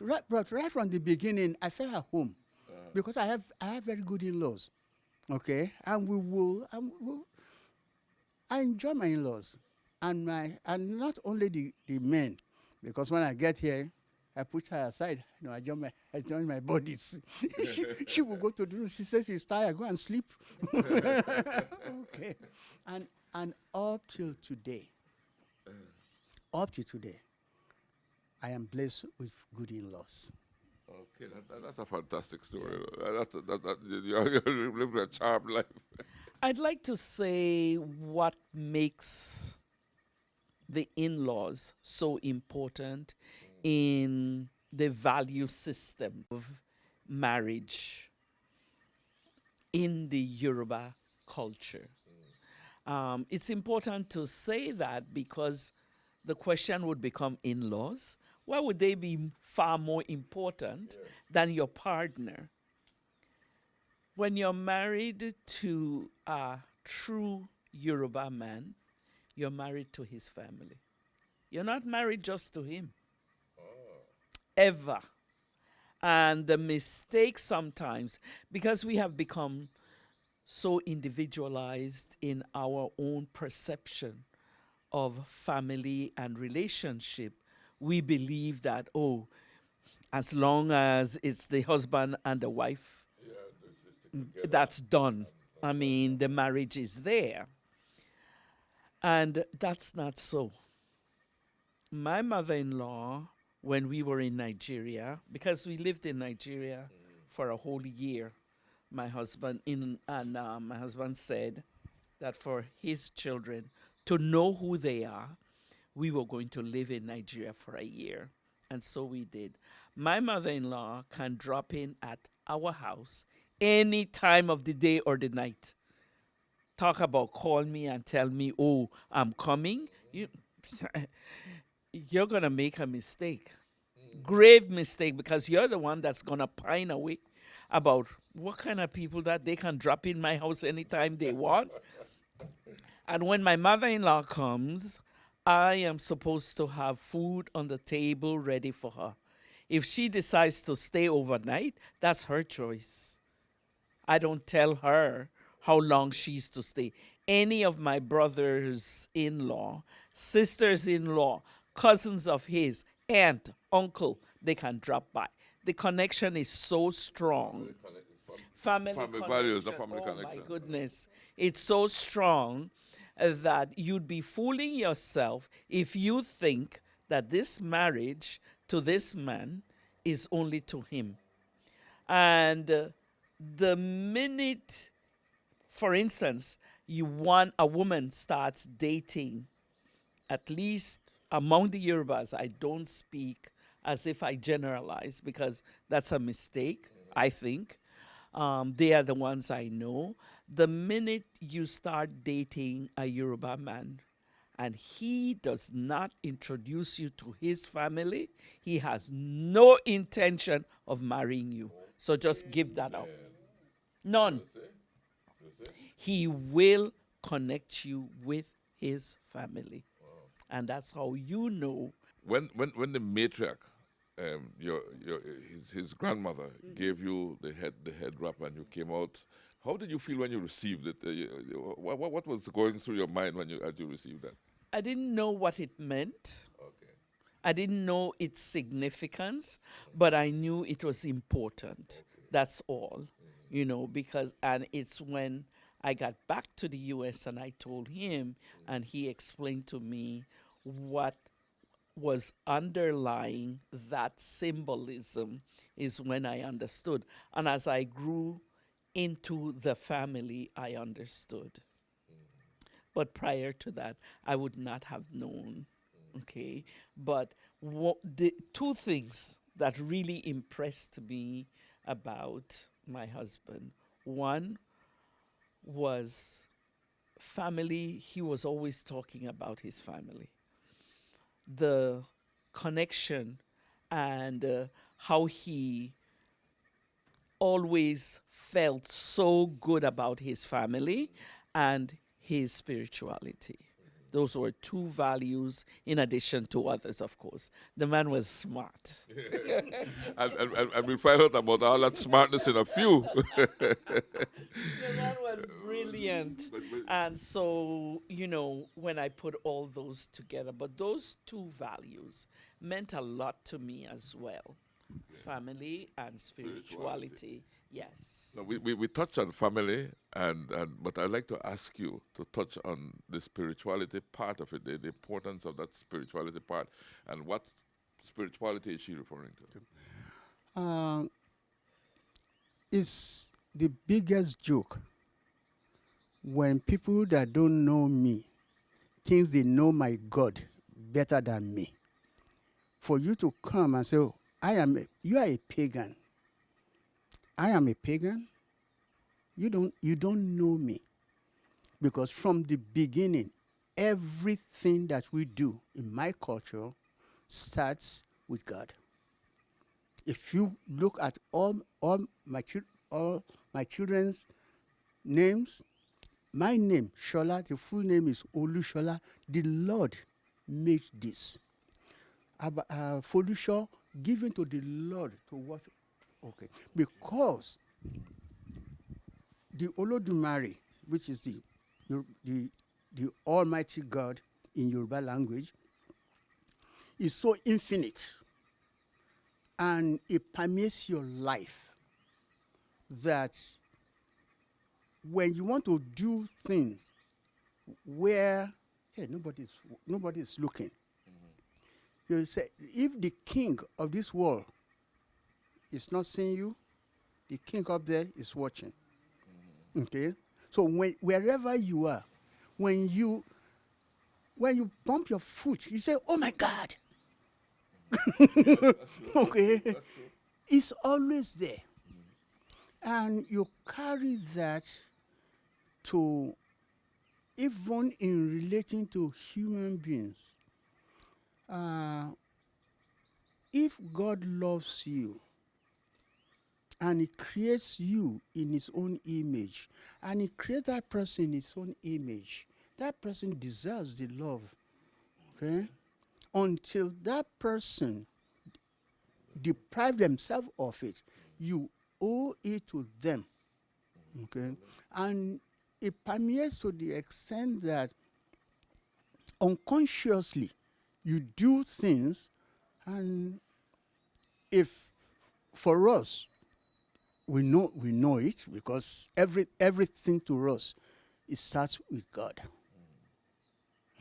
right from the beginning, I felt at home because I have very good in-laws. Okay, and I enjoy my in-laws and not only the men, because when I get here, I put her aside. I join my bodies. she will go to the room. She says she's tired. Go and sleep. Okay. And up till today, I am blessed with good in-laws. Okay, that's a fantastic story. You're living a charmed life. I'd like to say what makes the in-laws so important in the value system of marriage in the Yoruba culture. It's important to say that because the question would become in-laws. Why would they be far more important than your partner? When you're married to a true Yoruba man, you're married to his family. You're not married just to him. Ever. And the mistake sometimes, because we have become so individualized in our own perception of family and relationship, we believe that, as long as it's the husband and the wife, that's done. I mean, the marriage is there. And that's not so. My mother-in-law, when we were in Nigeria, because we lived in Nigeria for a whole year, my husband said that for his children to know who they are, we were going to live in Nigeria for a year. And so we did. My mother-in-law can drop in at our house any time of the day or the night. Talk about call me and tell me, I'm coming. You're going to make a mistake. Grave mistake, because you're the one that's going to pine away about what kind of people that they can drop in my house anytime they want. And when my mother-in-law comes, I am supposed to have food on the table ready for her. If she decides to stay overnight, that's her choice. I don't tell her how long she's to stay. Any of my brothers-in-law, sisters-in-law, cousins of his, aunt, uncle, they can drop by. The connection is so strong. Family values, the family connection. connection. My goodness. It's so strong. that you'd be fooling yourself if you think that this marriage to this man is only to him. And the minute, for instance, a woman starts dating, at least among the Yorubas, I don't speak as if I generalize because that's a mistake, I think. They are the ones I know. The minute you start dating a Yoruba man and he does not introduce you to his family, he has no intention of marrying you. So just give that up. None. He will connect you with his family. And that's how you know. When the matriarch, his grandmother, gave you the head wrap and you came out, how did you feel when you received it? What was going through your mind as you received that? I didn't know what it meant. Okay. I didn't know its significance, but I knew it was important. Okay. That's all, and it's when I got back to the U.S. and I told him, and he explained to me what was underlying that symbolism is when I understood. And as I grew into the family, I understood. But prior to that, I would not have known, okay? But the two things that really impressed me about my husband, one was family. He was always talking about his family. The connection and how he always felt so good about his family and his spirituality. Those were two values in addition to others, of course. The man was smart. and we'll find out about all that smartness in a few. The man was brilliant. And so, when I put all those together, but those two values meant a lot to me as well. Family and spirituality. Yes. Now, we touched on family, but I'd like to ask you to touch on the spirituality part of it, the importance of that spirituality part, and what spirituality is she referring to? It's the biggest joke when people that don't know me think they know my God better than me. For you to come and say, oh, you are a pagan. I am a pagan. You don't know me. Because from the beginning, everything that we do in my culture starts with God. If you look at all my children's names, my name, Shola, the full name is Olushola. The Lord made this. Folusho, given to the Lord to watch. Okay. Because the Olodumare, which is the Almighty God in Yoruba language, is so infinite and it permeates your life that when you want to do things where nobody's looking, you say, if the king of this world is not seeing you, the king up there is watching. Okay? So wherever you are, when you bump your foot, you say, oh my God. Okay? It's always there. And you carry that to, even in relating to human beings. If God loves you, and he creates you in his own image, and he creates that person in his own image, that person deserves the love. Okay? Until that person deprive themselves of it, you owe it to them. Okay? And it permeates to the extent that unconsciously you do things, and if for us, we know it because everything to us, it starts with God.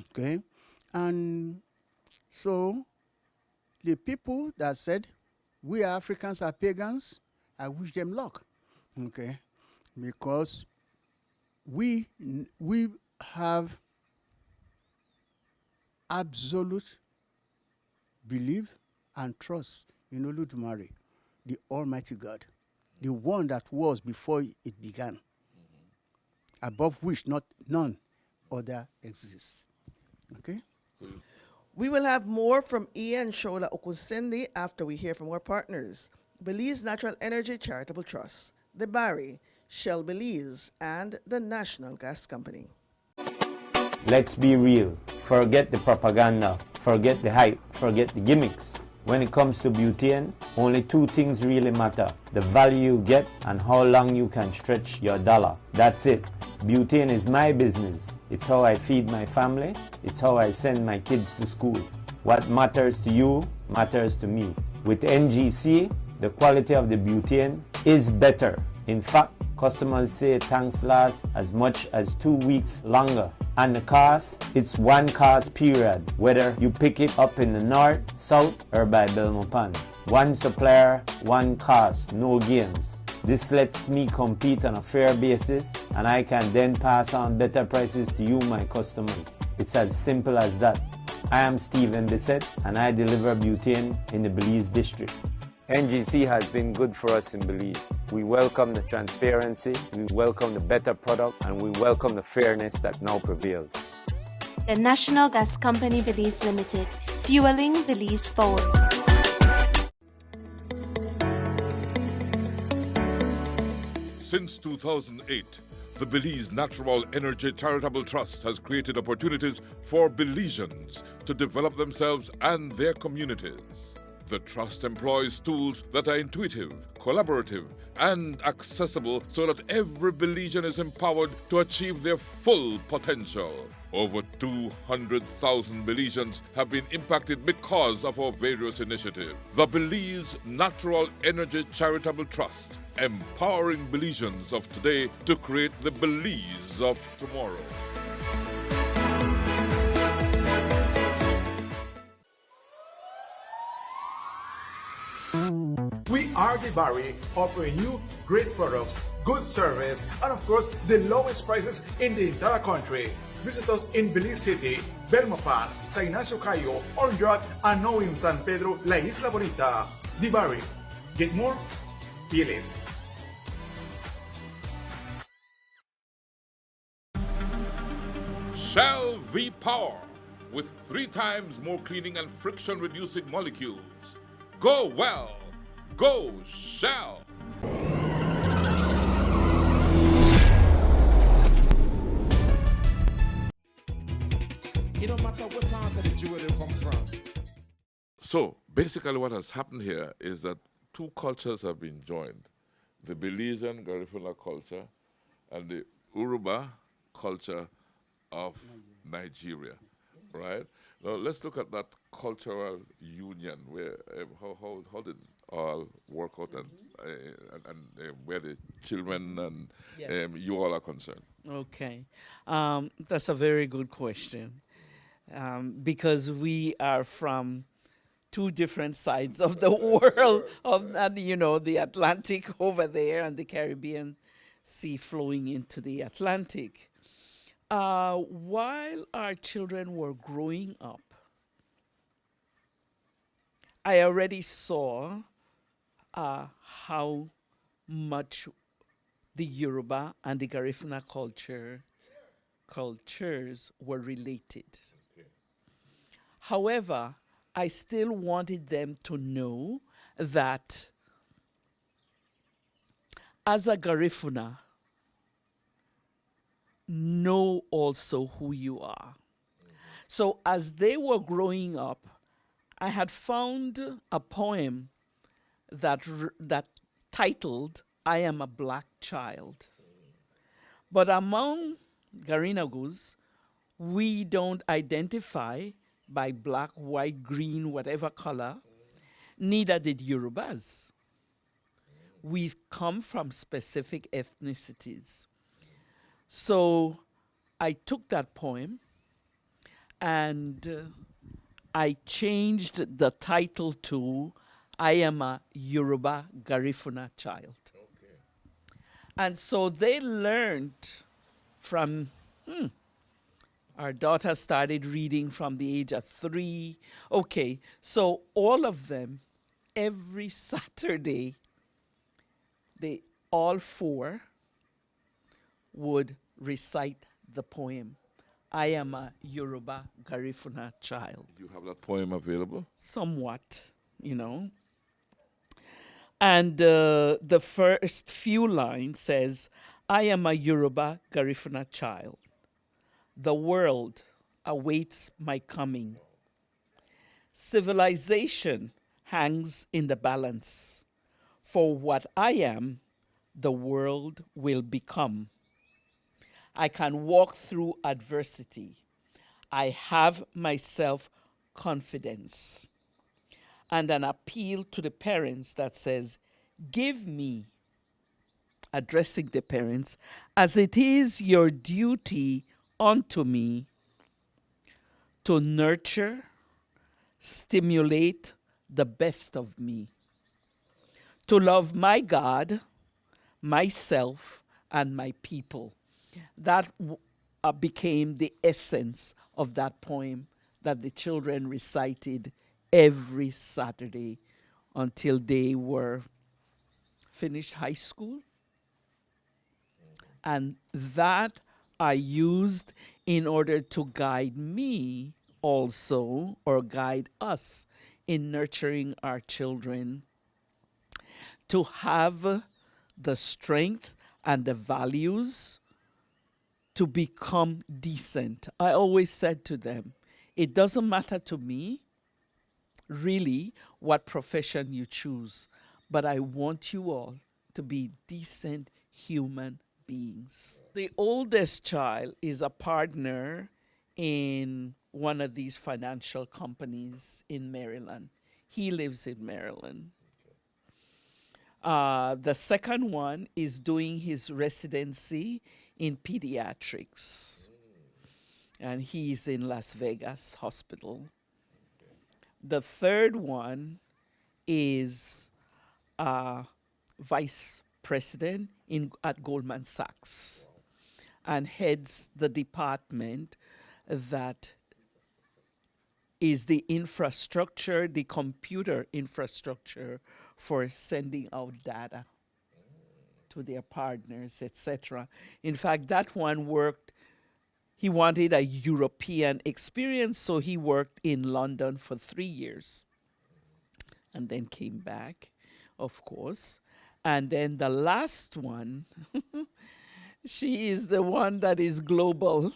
Okay? And so the people that said, we Africans are pagans, I wish them luck. Okay? Because we have absolute belief and trust in Olodumare, the Almighty God, the one that was before it began, above which none other exists. Okay? We will have more from Iya and Sola Ukunseinde after we hear from our partners, Belize Natural Energy Charitable Trust, the Barry, Shell Belize, and the National Gas Company. Let's be real. Forget the propaganda. Forget the hype. Forget the gimmicks. When it comes to butane, only two things really matter: the value you get and how long you can stretch your dollar. That's it. Butane is my business. It's how I feed my family. It's how I send my kids to school. What matters to you matters to me. With NGC, the quality of the butane is better. In fact, customers say tanks last as much as 2 weeks longer. And the cost, it's one cost period, whether you pick it up in the north, south, or by Belmopan. One supplier, one cost, no games. This lets me compete on a fair basis, and I can then pass on better prices to you, my customers. It's as simple as that. I am Stephen Bissett, and I deliver butane in the Belize district. NGC has been good for us in Belize. We welcome the transparency, we welcome the better product, and we welcome the fairness that now prevails. The National Gas Company Belize Limited, fueling Belize forward. Since 2008, the Belize Natural Energy Charitable Trust has created opportunities for Belizeans to develop themselves and their communities. The trust employs tools that are intuitive, collaborative, and accessible so that every Belizean is empowered to achieve their full potential. Over 200,000 Belizeans have been impacted because of our various initiatives. The Belize Natural Energy Charitable Trust, empowering Belizeans of today to create the Belize of tomorrow. We are the Barry, offering you great products, good service, and of course, the lowest prices in the entire country. Visit us in Belize City, Belmopan, San Ignacio Cayo, Orange, and now in San Pedro, La Isla Bonita. The Barry. Get more? Be less. Shell V-Power, with 3 times more cleaning and friction-reducing molecules. Go well. Go Shell. It don't matter what part of the jewelry come from. So, basically what has happened here is that 2 cultures have been joined. The Belizean Garifuna culture and the Uruba culture of Nigeria, right? Now, let's look at that cultural union. Where how did it all work out, and where the children and Yes. you all are concerned? Okay. That's a very good question. Because we are from 2 different sides of the world, the Atlantic over there and the Caribbean Sea flowing into the Atlantic. While our children were growing up, I already saw how much the Yoruba and the Garifuna cultures were related. Okay. However, I still wanted them to know that as a Garifuna, know also who you are. So as they were growing up, I had found a poem that titled, "I Am a Black Child." But among Garinagus, we don't identify by black, white, green, whatever color. Neither did Yorubas. We come from specific ethnicities. So I took that poem and I changed the title to I am a Yoruba Garifuna child. Okay. And so they learned from, our daughter started reading from the age of 3. Okay, so all of them, every Saturday, they all 4 would recite the poem, I am a Yoruba Garifuna child. You have that poem available? Somewhat, you know. And the first few lines says, I am a Yoruba Garifuna child. The world awaits my coming. Civilization hangs in the balance. For what I am, the world will become. I can walk through adversity. I have my self-confidence. And an appeal to the parents that says, give me, addressing the parents, as it is your duty unto me to nurture, stimulate the best of me, to love my God, myself, and my people. That became the essence of that poem that the children recited every Saturday until they were finished high school. And that I used in order to guide me also, or guide us in nurturing our children to have the strength and the values to become decent. I always said to them, it doesn't matter to me really what profession you choose, but I want you all to be decent human beings. The oldest child is a partner in one of these financial companies in Maryland. He lives in Maryland. The second one is doing his residency in pediatrics, and he's in Las Vegas Hospital. The third one is vice president at Goldman Sachs and heads the department that is the infrastructure, the computer infrastructure for sending out data to their partners, etc. In fact, that one worked, he wanted a European experience, so he worked in London for 3 years and then came back, of course. And then the last one, she is the one that is global.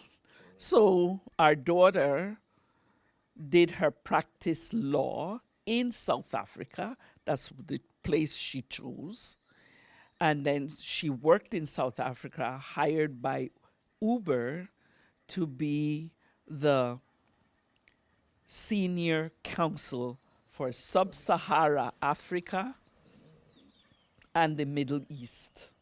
So our daughter did her practice law in South Africa. That's the place she chose. And then she worked in South Africa, hired by Uber to be the senior counsel for Sub-Sahara Africa and the Middle East.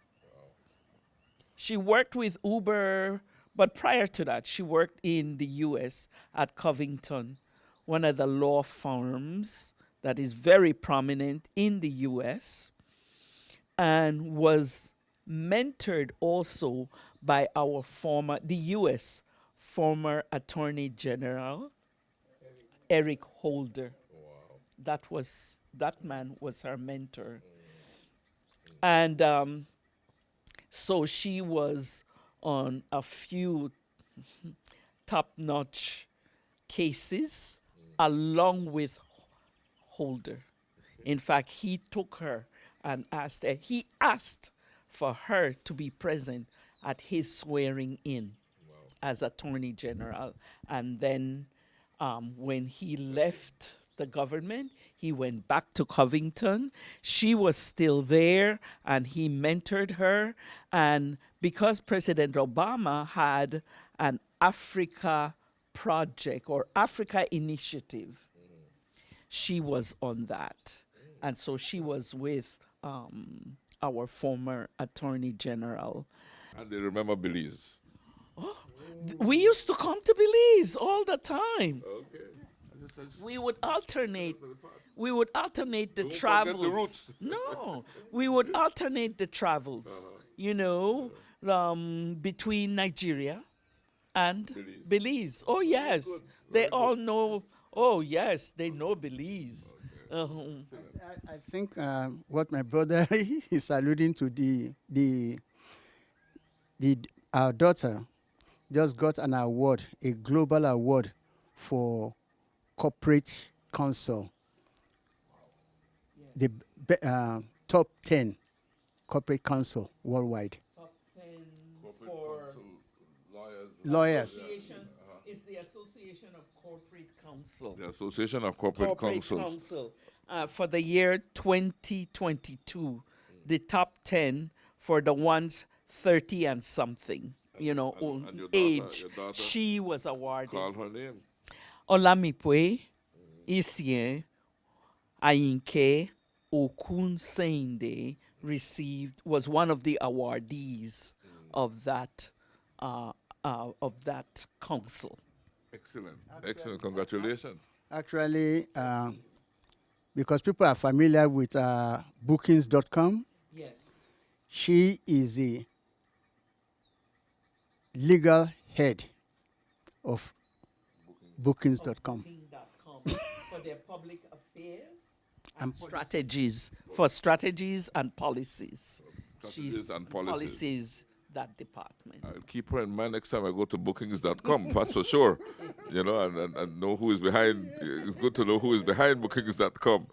She worked with Uber, but prior to that, she worked in the US at Covington, one of the law firms that is very prominent in the US, and was mentored also by our the US former Attorney General, Eric Holder. Wow. That man was her mentor. And so she was on a few top-notch cases along with Holder. In fact, he took her and he asked for her to be present at his swearing in as Attorney General. And then when he left the government, he went back to Covington. She was still there, and he mentored her. And because President Obama had an Africa project or Africa initiative, she was on that. And so she was with our former Attorney General. And they remember Belize. We used to come to Belize all the time. Okay. We would alternate. We would alternate the Don't forget the travels. roots. No, we would alternate the travels. You know, between Nigeria and Belize. Oh yes, they all know. Oh yes, they know Belize. I think what my brother is alluding to, our daughter just got an award, a global award for corporate counsel. The top 10 corporate counsel worldwide. Top 10 for Lawyers. is the Association of Corporate Counsel. The Association of Corporate Counsels. Counsel. For the year 2022, the top 10 for the ones 30 and something, and your age. your daughter She was awarded. Call her name. Olamipwe Isien Ayinke Okunseinde was one of the awardees of that council. Excellent. Excellent. Congratulations. Actually, because people are familiar with bookings.com, Yes. she is the legal head of bookings.com. Booking.com for their public affairs and strategies, for strategies and policies. Strategies and policies. Policies, that department. I'll keep her in mind next time I go to bookings.com, that's for sure. You know, and know who is behind. It's good to know who is behind bookings.com,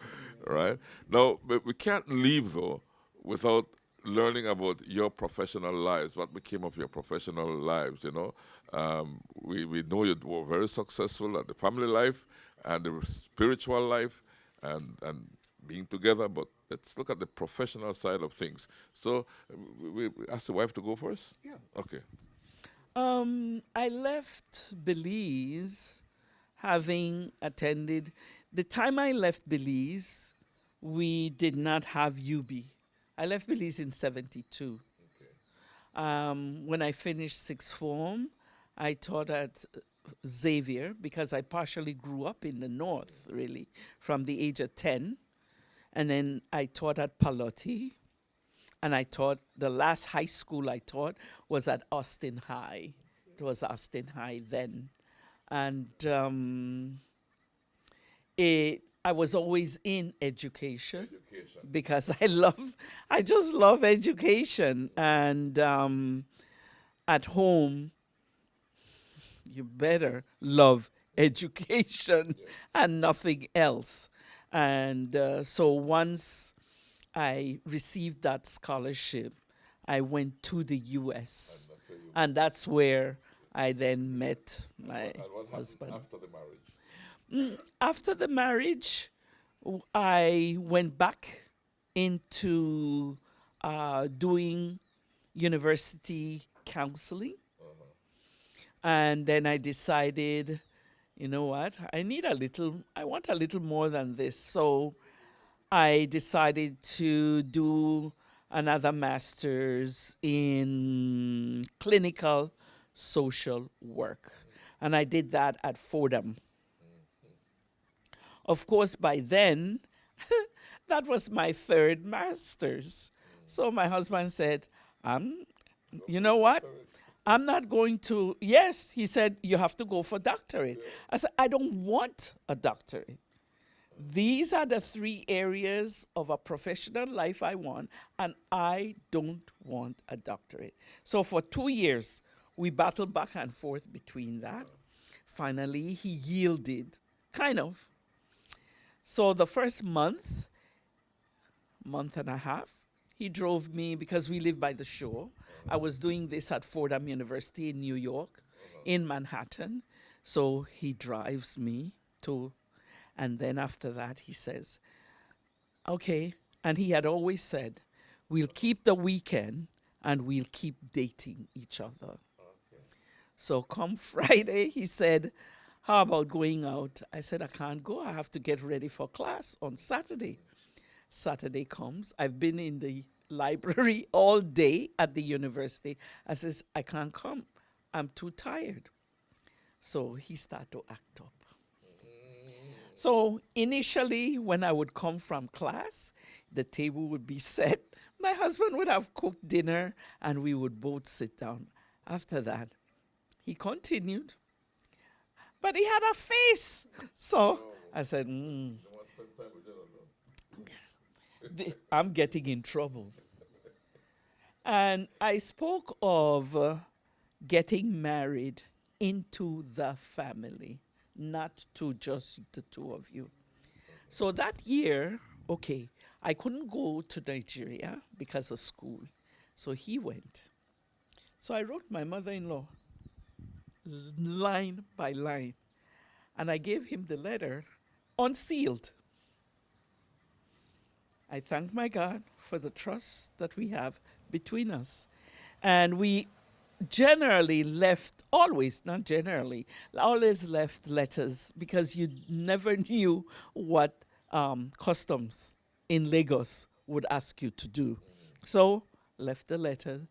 right? Now, but we can't leave, though, without learning about your professional lives, what became of your professional lives, you know. We know you were very successful at the family life and the spiritual life and being together, but let's look at the professional side of things. So we ask the wife to go first? Yeah. Okay. I left Belize having attended. The time I left Belize, we did not have UB. I left Belize in 72. When I finished sixth form, I taught at Xavier because I partially grew up in the north, really, from the age of 10. And then I taught at Palotti. And I taught, the last high school I taught was at Austin High. It was Austin High then. And I was always in education. Because I just love education. And at home, you better love education and nothing else. And so once I received that scholarship, I went to the U.S. And that's where I then met my husband. After the marriage? After the marriage, I went back into doing university counseling. And then I decided, you know what, I want a little more than this. So I decided to do another master's in clinical social work. And I did that at Fordham. Of course, by then, that was my third master's. So my husband said, you know what? I'm not going to, yes, he said, you have to go for doctorate. I said, I don't want a doctorate. These are the three areas of a professional life I want, and I don't want a doctorate. So for 2 years, we battled back and forth between that. Finally, he yielded, kind of. So the first month and a half, he drove me, because we live by the shore. I was doing this at Fordham University in New York, in Manhattan. So he drives me to, and then after that he says, okay. And he had always said, we'll keep the weekend and we'll keep dating each other. So come Friday, he said, how about going out? I said, I can't go. I have to get ready for class on Saturday. Saturday comes. I've been in the library all day at the university. I says, I can't come. I'm too tired. So he started to act up. So initially, when I would come from class, the table would be set. My husband would have cooked dinner, and we would both sit down. After that, he continued. But he had a face. So I said, I'm getting in trouble. And I spoke of getting married into the family, not to just the two of you. So that year, okay, I couldn't go to Nigeria because of school. So he went. So I wrote my mother-in-law line by line, and I gave him the letter unsealed. I thank my God for the trust that we have between us. And we generally left, always, not generally, always left letters because you never knew what customs in Lagos would ask you to do. So left the letter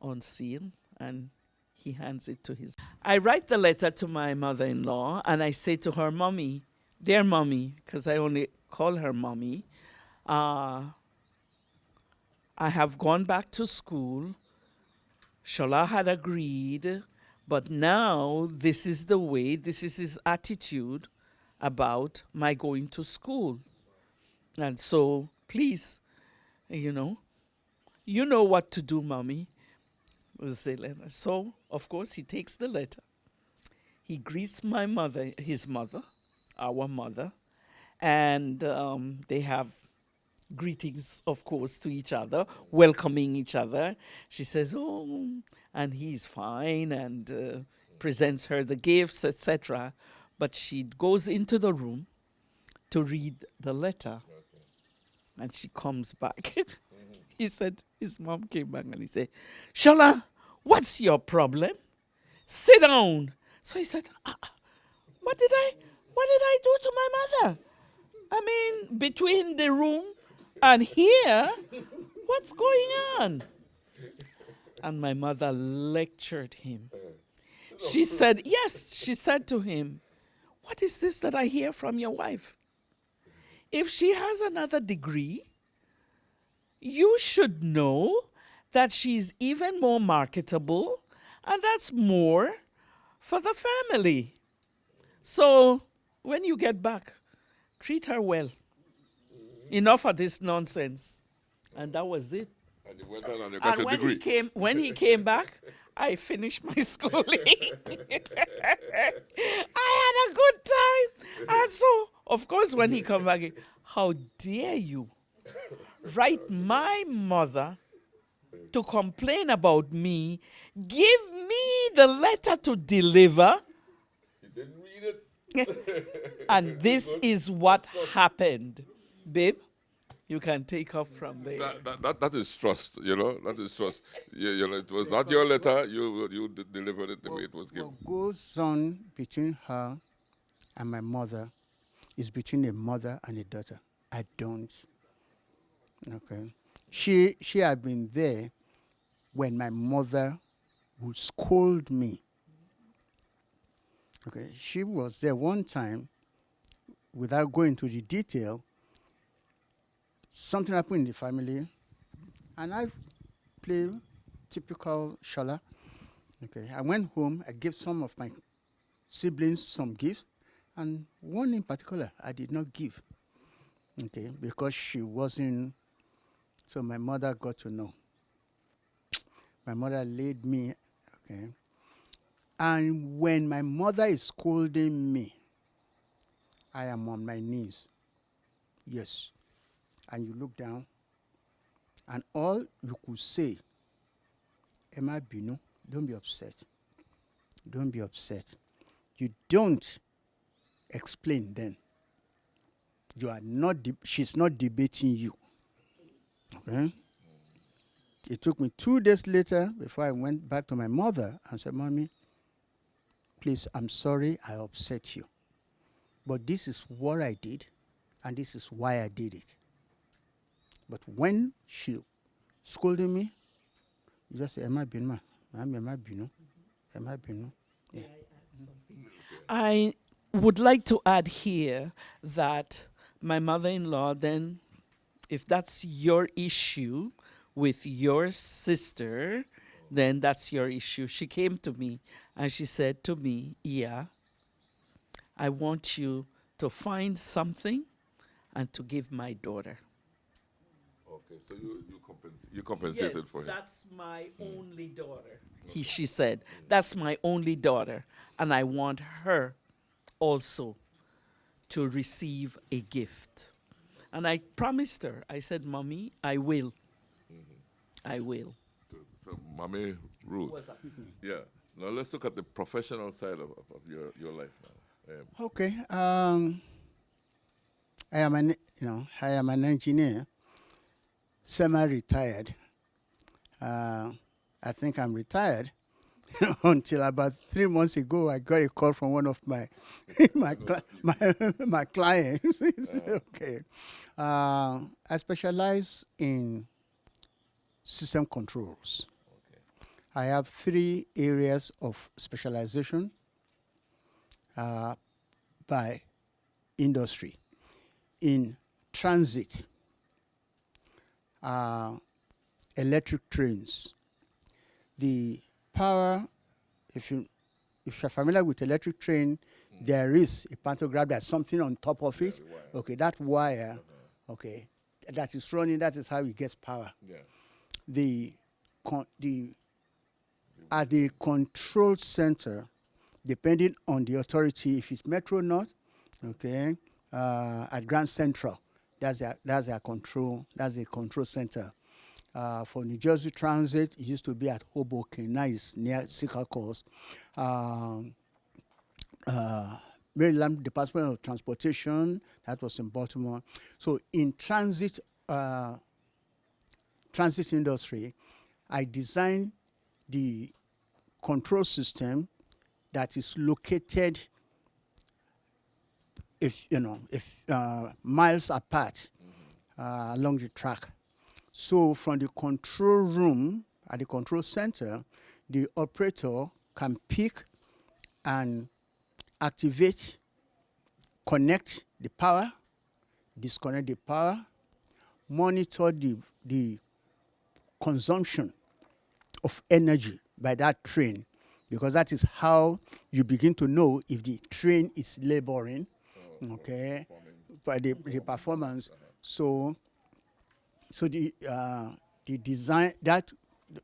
unsealed, and he hands it to his. I write the letter to my mother-in-law, and I say to her, Mommy, dear Mommy, because I only call her Mommy, I have gone back to school. Shola had agreed, but now this is the way, this is his attitude about my going to school. And so, please, you know what to do, Mommy. So, of course, he takes the letter. He greets my mother, his mother, our mother, and they have greetings, of course, to each other, welcoming each other. She says, oh, and he's fine, and presents her the gifts, etc. But she goes into the room to read the letter, and she comes back. He said, his mom came back and he said, Shola, what's your problem? Sit down. So he said, what did I do to my mother? I mean, between the room and here, what's going on? And my mother lectured him. She said, yes, she said to him, what is this that I hear from your wife? If she has another degree, you should know that she's even more marketable, and that's more for the family. So when you get back, treat her well. Enough of this nonsense. And that was it. And you went on and you got a degree. When he came back, I finished my schooling. I had a good time. And so, of course, when he come back, how dare you write my mother to complain about me, give me the letter to deliver. He didn't read it. And this is what happened. Babe, you can take up from there. That is trust, that is trust. It was not your letter, you delivered it the way it was given. What goes on between her and my mother is between a mother and a daughter. I don't. Okay. She had been there when my mother would scold me. Okay. She was there one time, without going into the detail. Something happened in the family, and I played typical Shola. Okay, I went home, I gave some of my siblings some gifts, and one in particular I did not give. Okay, because she wasn't, so my mother got to know. My mother laid me, okay, and when my mother is scolding me, I am on my knees. Yes. And you look down, and all you could say, Emma Bino, don't be upset. Don't be upset. You don't explain then. You are not, she's not debating you. Okay? It took me 2 days later before I went back to my mother and said, Mommy, please, I'm sorry I upset you. But this is what I did, and this is why I did it. But when she scolded me, you just say, Emma Binma, Emma Bino. There might be, no? Yeah. I would like to add here that my mother-in-law then, if that's your issue with your sister, then that's your issue. She came to me and she said to me, Iya, I want you to find something and to give my daughter. Okay, so you compensated for him. That's my only daughter. She said, that's my only daughter, and I want her also to receive a gift. And I promised her, I said, Mommy, I will. I will. So, Mommy Ruth. Yeah. Now let's look at the professional side of your life now. Okay. I am an engineer, semi-retired. I think I'm retired until about 3 months ago. I got a call from one of my my clients. Okay. I specialize in system controls. I have 3 areas of specialization by industry. In transit, electric trains, the power, if you're familiar with electric train, there is a pantograph, there's something on top of it. Okay, that wire, okay, that is running, that is how it gets power. At the control center, depending on the authority, if it's Metro North, okay, at Grand Central, that's their control, that's the control center. For New Jersey Transit, it used to be at Hoboken, now it's near Sicacos. Maryland Department of Transportation, that was in Baltimore. So in transit industry, I designed the control system that is located miles apart along the track. So from the control room at the control center, the operator can pick and activate, connect the power, disconnect the power, monitor the consumption of energy by that train, because that is how you begin to know if the train is laboring, okay, for the performance. So the design that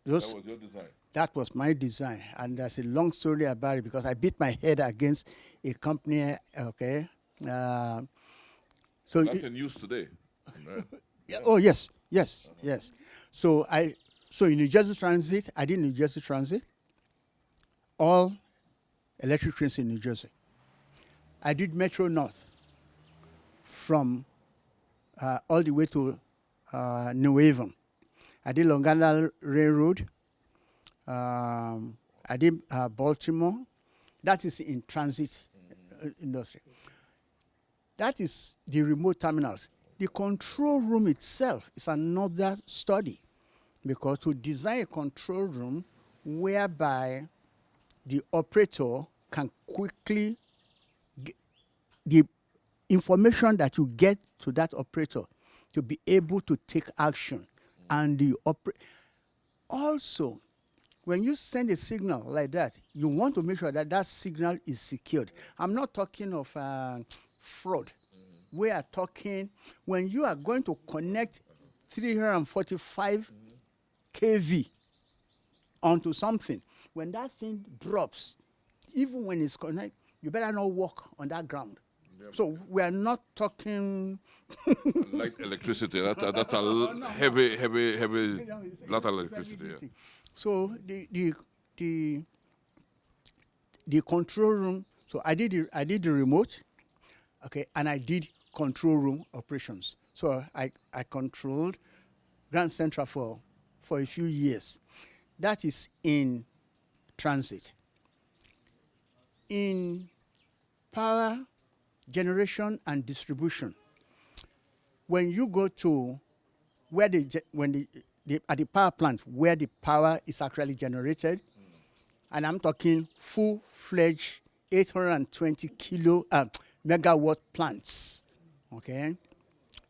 was your design. That was my design, and there's a long story about it because I beat my head against a company. Okay, so that's in use today. Right? Oh yes. So in New Jersey Transit, I did New Jersey Transit, all electric trains in New Jersey. I did Metro North from all the way to New Haven. I did Long Island Railroad. I did Baltimore. That is in transit industry. That is the remote terminals. The control room itself is another study, because to design a control room whereby the operator can quickly get the information that you get to that operator to be able to take action. And the also, when you send a signal like that, you want to make sure that that signal is secured. I'm not talking of fraud. We are talking when you are going to connect 345 kV onto something. When that thing drops, even when it's connected, you better not walk on that ground. Yep. So we are not talking like electricity. That's a heavy lot of electricity. Yeah. So the control room. So I did the remote, okay, and I did control room operations. So I controlled Grand Central for a few years. That is in transit. In power generation and distribution, when you go to where at the power plant where the power is actually generated, And I'm talking full-fledged 820 megawatt plants. Okay,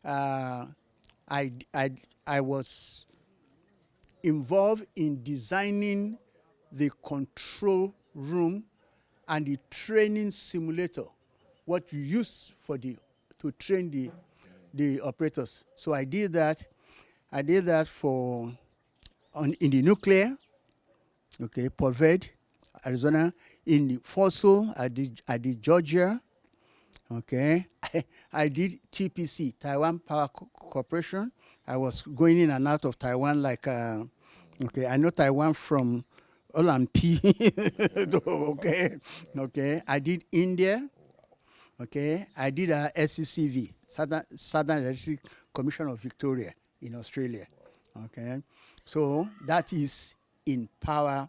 I was involved in designing the control room and the training simulator, what you use to train the operators. So I did that. I did that in the nuclear, okay, Port Verde, Arizona. In the fossil, I did Georgia, okay. I did TPC, Taiwan Power Corporation. I was going in and out of Taiwan like, okay, I know Taiwan from Olampi, okay, okay. I did India, okay. I did SCCV, Southern Electric Commission of Victoria in Australia, okay. So that is in power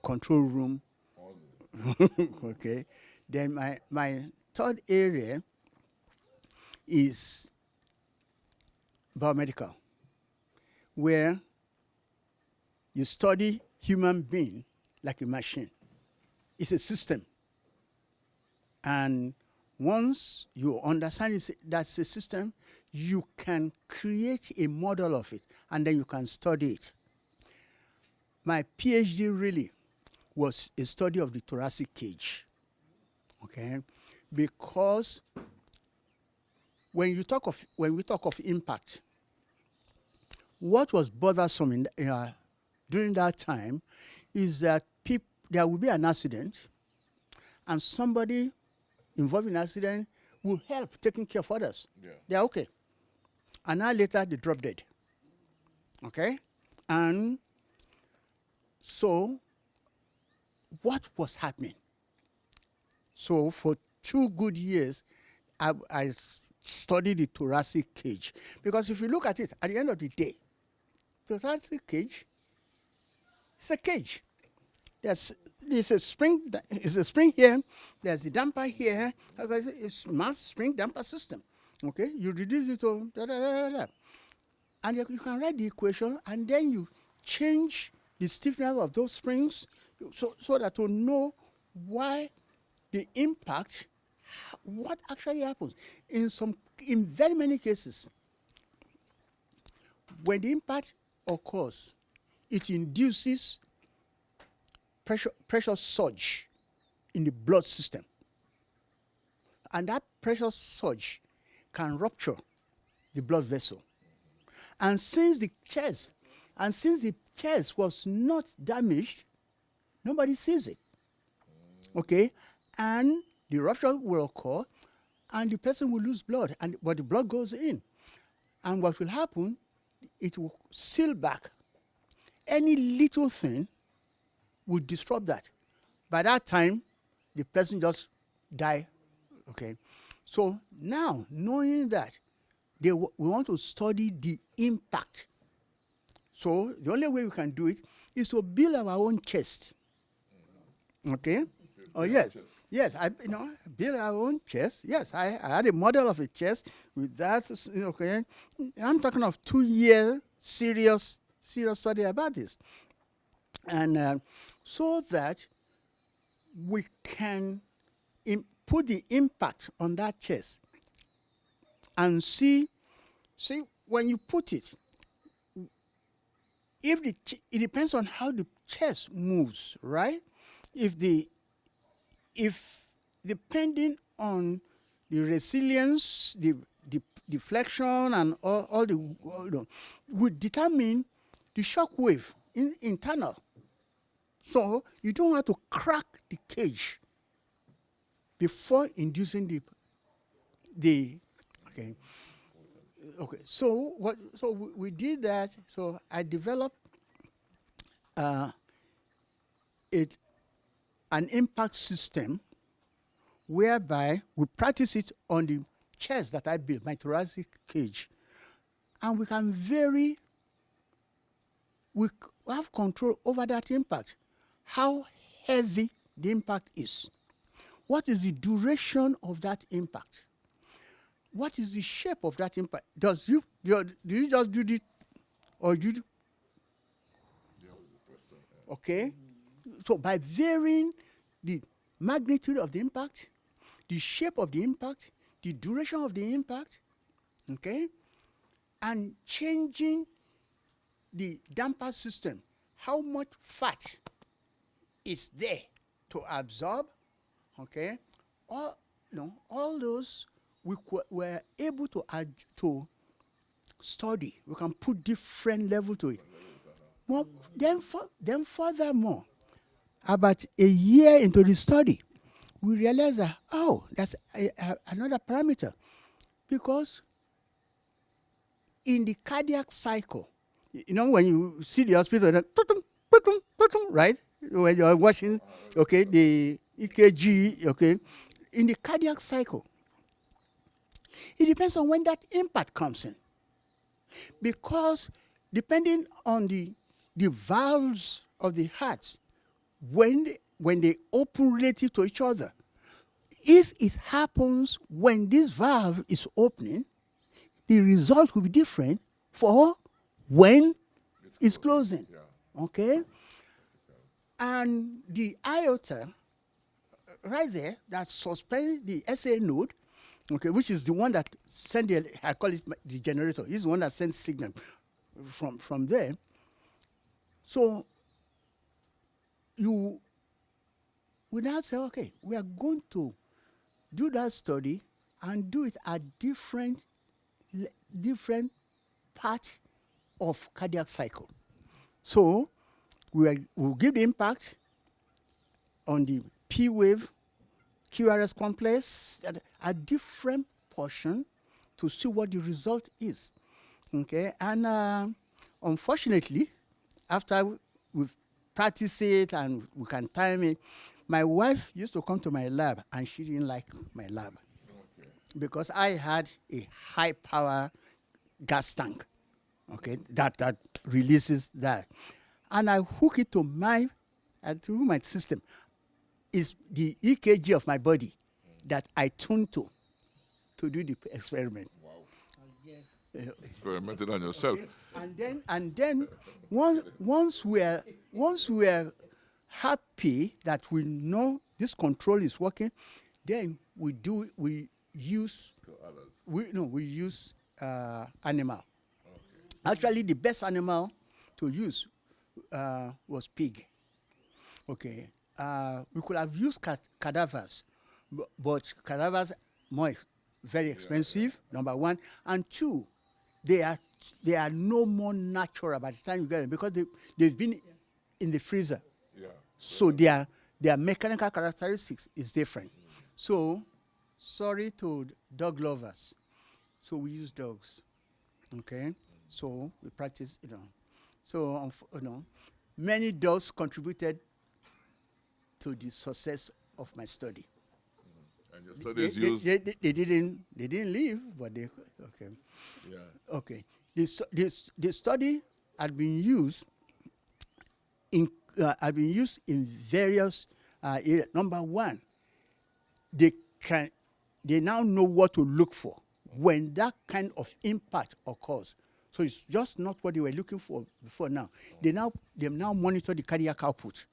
control room, okay. Then my third area is biomedical, where you study human being like a machine. It's a system. And once you understand that's a system, you can create a model of it, and then you can study it. My PhD really was a study of the thoracic cage, okay? Because when we talk of impact, what was bothersome during that time is that there will be an accident, and somebody involved in the accident will help taking care of others. Yeah. They're okay. An hour later, they drop dead. Okay? And so, what was happening? So, for 2 good years, I studied the thoracic cage. Because if you look at it, at the end of the day, the thoracic cage is a cage. There's a spring here, there's a damper here, it's mass spring damper system. Okay, you reduce it to and you can write the equation, and then you change the stiffness of those springs so that to know why the impact, what actually happens. In very many cases, when the impact occurs, it induces pressure surge in the blood system. And that pressure surge can rupture the blood vessel. And since the chest was not damaged, nobody sees it. Okay? And the rupture will occur, and the person will lose blood, but the blood goes in. And what will happen, it will seal back. Any little thing would disrupt that. By that time, the person just die. Okay. So now, knowing that, we want to study the impact. So the only way we can do it is to build our own chest. Okay. Oh yes, yes. Build our own chest. Yes, I had a model of a chest with that. Okay. I'm talking of 2-year serious study about this. And so that we can put the impact on that chest and see when you put it, it depends on how the chest moves, right? If depending on the resilience, the deflection, and all would determine the shock wave internal. So you don't have to crack the cage before inducing the okay. So we did that. So I developed an impact system whereby we practice it on the chest that I built, my thoracic cage, and we can vary. We have control over that impact. How heavy the impact is. What is the duration of that impact? What is the shape of that impact? Do you just do it, or you do? Okay. So by varying the magnitude of the impact, the shape of the impact, the duration of the impact, okay, and changing the damper system, how much fat is there to absorb, okay, all those we were able to study. We can put different level to it. More, then furthermore, about a year into the study, we realized that, oh, that's another parameter. Because in the cardiac cycle, you know, when you see the hospital, right? When you're watching, okay, the EKG, okay, in the cardiac cycle, it depends on when that impact comes in. Because depending on the valves of the heart, when they open relative to each other, if it happens when this valve is opening, the result will be different for when it's closing. Yeah. Okay? And the aorta, right there, that suspends the SA node, okay, which is the one that sends I call it the generator. It's the one that sends signal from there. So you will now say, okay, we are going to do that study and do it at different parts of cardiac cycle. So we'll give the impact on the P wave QRS complex at a different portion to see what the result is. Okay, and unfortunately, after we've practiced it and we can time it, my wife used to come to my lab and she didn't like my lab. Okay. Because I had a high power gas tank, okay, that releases that. And I hook it to my system. Is the EKG of my body that I tune to do the experiment. Wow. Yes. Experimented on yourself. Okay. And then once we're happy that we know this control is working, then we use animal. Okay. Actually, the best animal to use was pig. Okay. We could have used cadavers, but cadavers very expensive, number one. And two, they are no more natural by the time you get them because they've been in the freezer. Yeah. So their mechanical characteristics is different. So, sorry to dog lovers. So we use dogs. Okay? So we practice, So, many dogs contributed to the success of my study. And your studies they didn't leave, but they okay. Yeah. Okay. The study had been used in various areas. Number one, they now know what to look for when that kind of impact occurs. So it's just not what they were looking for before now. They now monitor the cardiac output.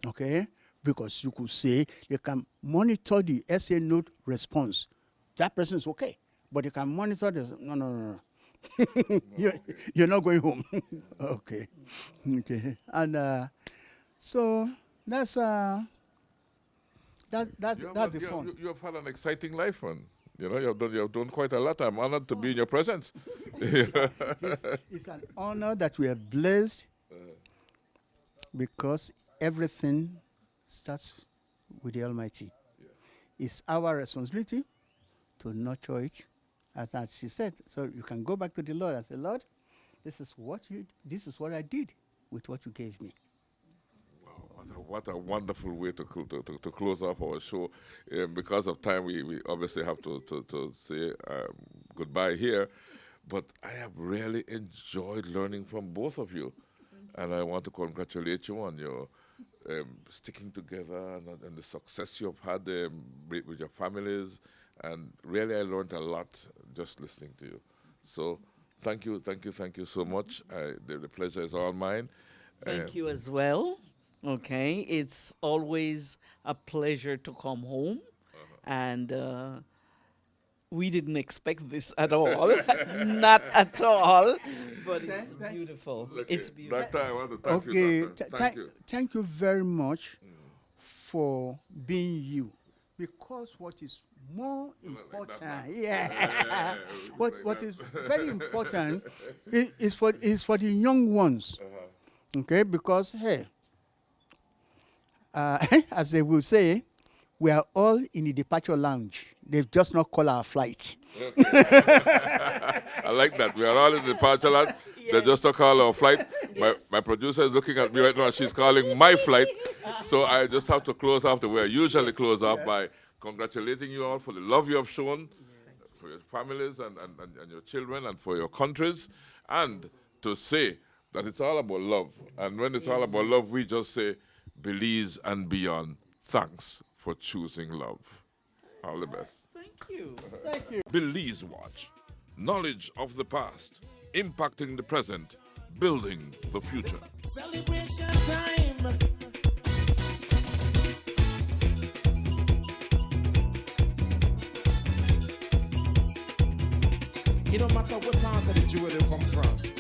Okay? Because you could say they can monitor the SA node response. That person is okay. But they can monitor no. You're not going home. Okay. And so that's the fun. You have had an exciting life, man. You have done quite a lot. I'm honored to be in your presence. It's an honor that we are blessed because everything starts with the Almighty. Yes. It's our responsibility to nurture it, as she said. So you can go back to the Lord and say, Lord, this is what I did with what you gave me. Wow, what a wonderful way to close off our show. Because of time, we obviously have to say goodbye here. But I have really enjoyed learning from both of you. And I want to congratulate you on your sticking together and the success you've had with your families. And really, I learned a lot just listening to you. So thank you so much. The pleasure is all mine. Thank you as well. Okay, it's always a pleasure to come home, and we didn't expect this at all. Not at all, but it's beautiful. It's beautiful. Doctor, I want to thank Okay, you, Doctor. Thank you. thank you very much for being you, because what is more important, what is very important is for the young ones, okay? Because hey, as they will say, we are all in the departure lounge. They've just not called our flight. I like that. We are all in the departure lounge. They just not call our flight. My producer is looking at me right now. She's calling my flight. So I just have to close off the way I usually close off by congratulating you all for the love you have shown for your families and your children and for your countries, and to say that it's all about love. And when it's all about love, we just say Belize and beyond. Thanks for choosing love. All the best. Thank you. Belize Watch. Knowledge of the past, impacting the present, building the future. Celebration time. It don't matter what part of the jewel they come from.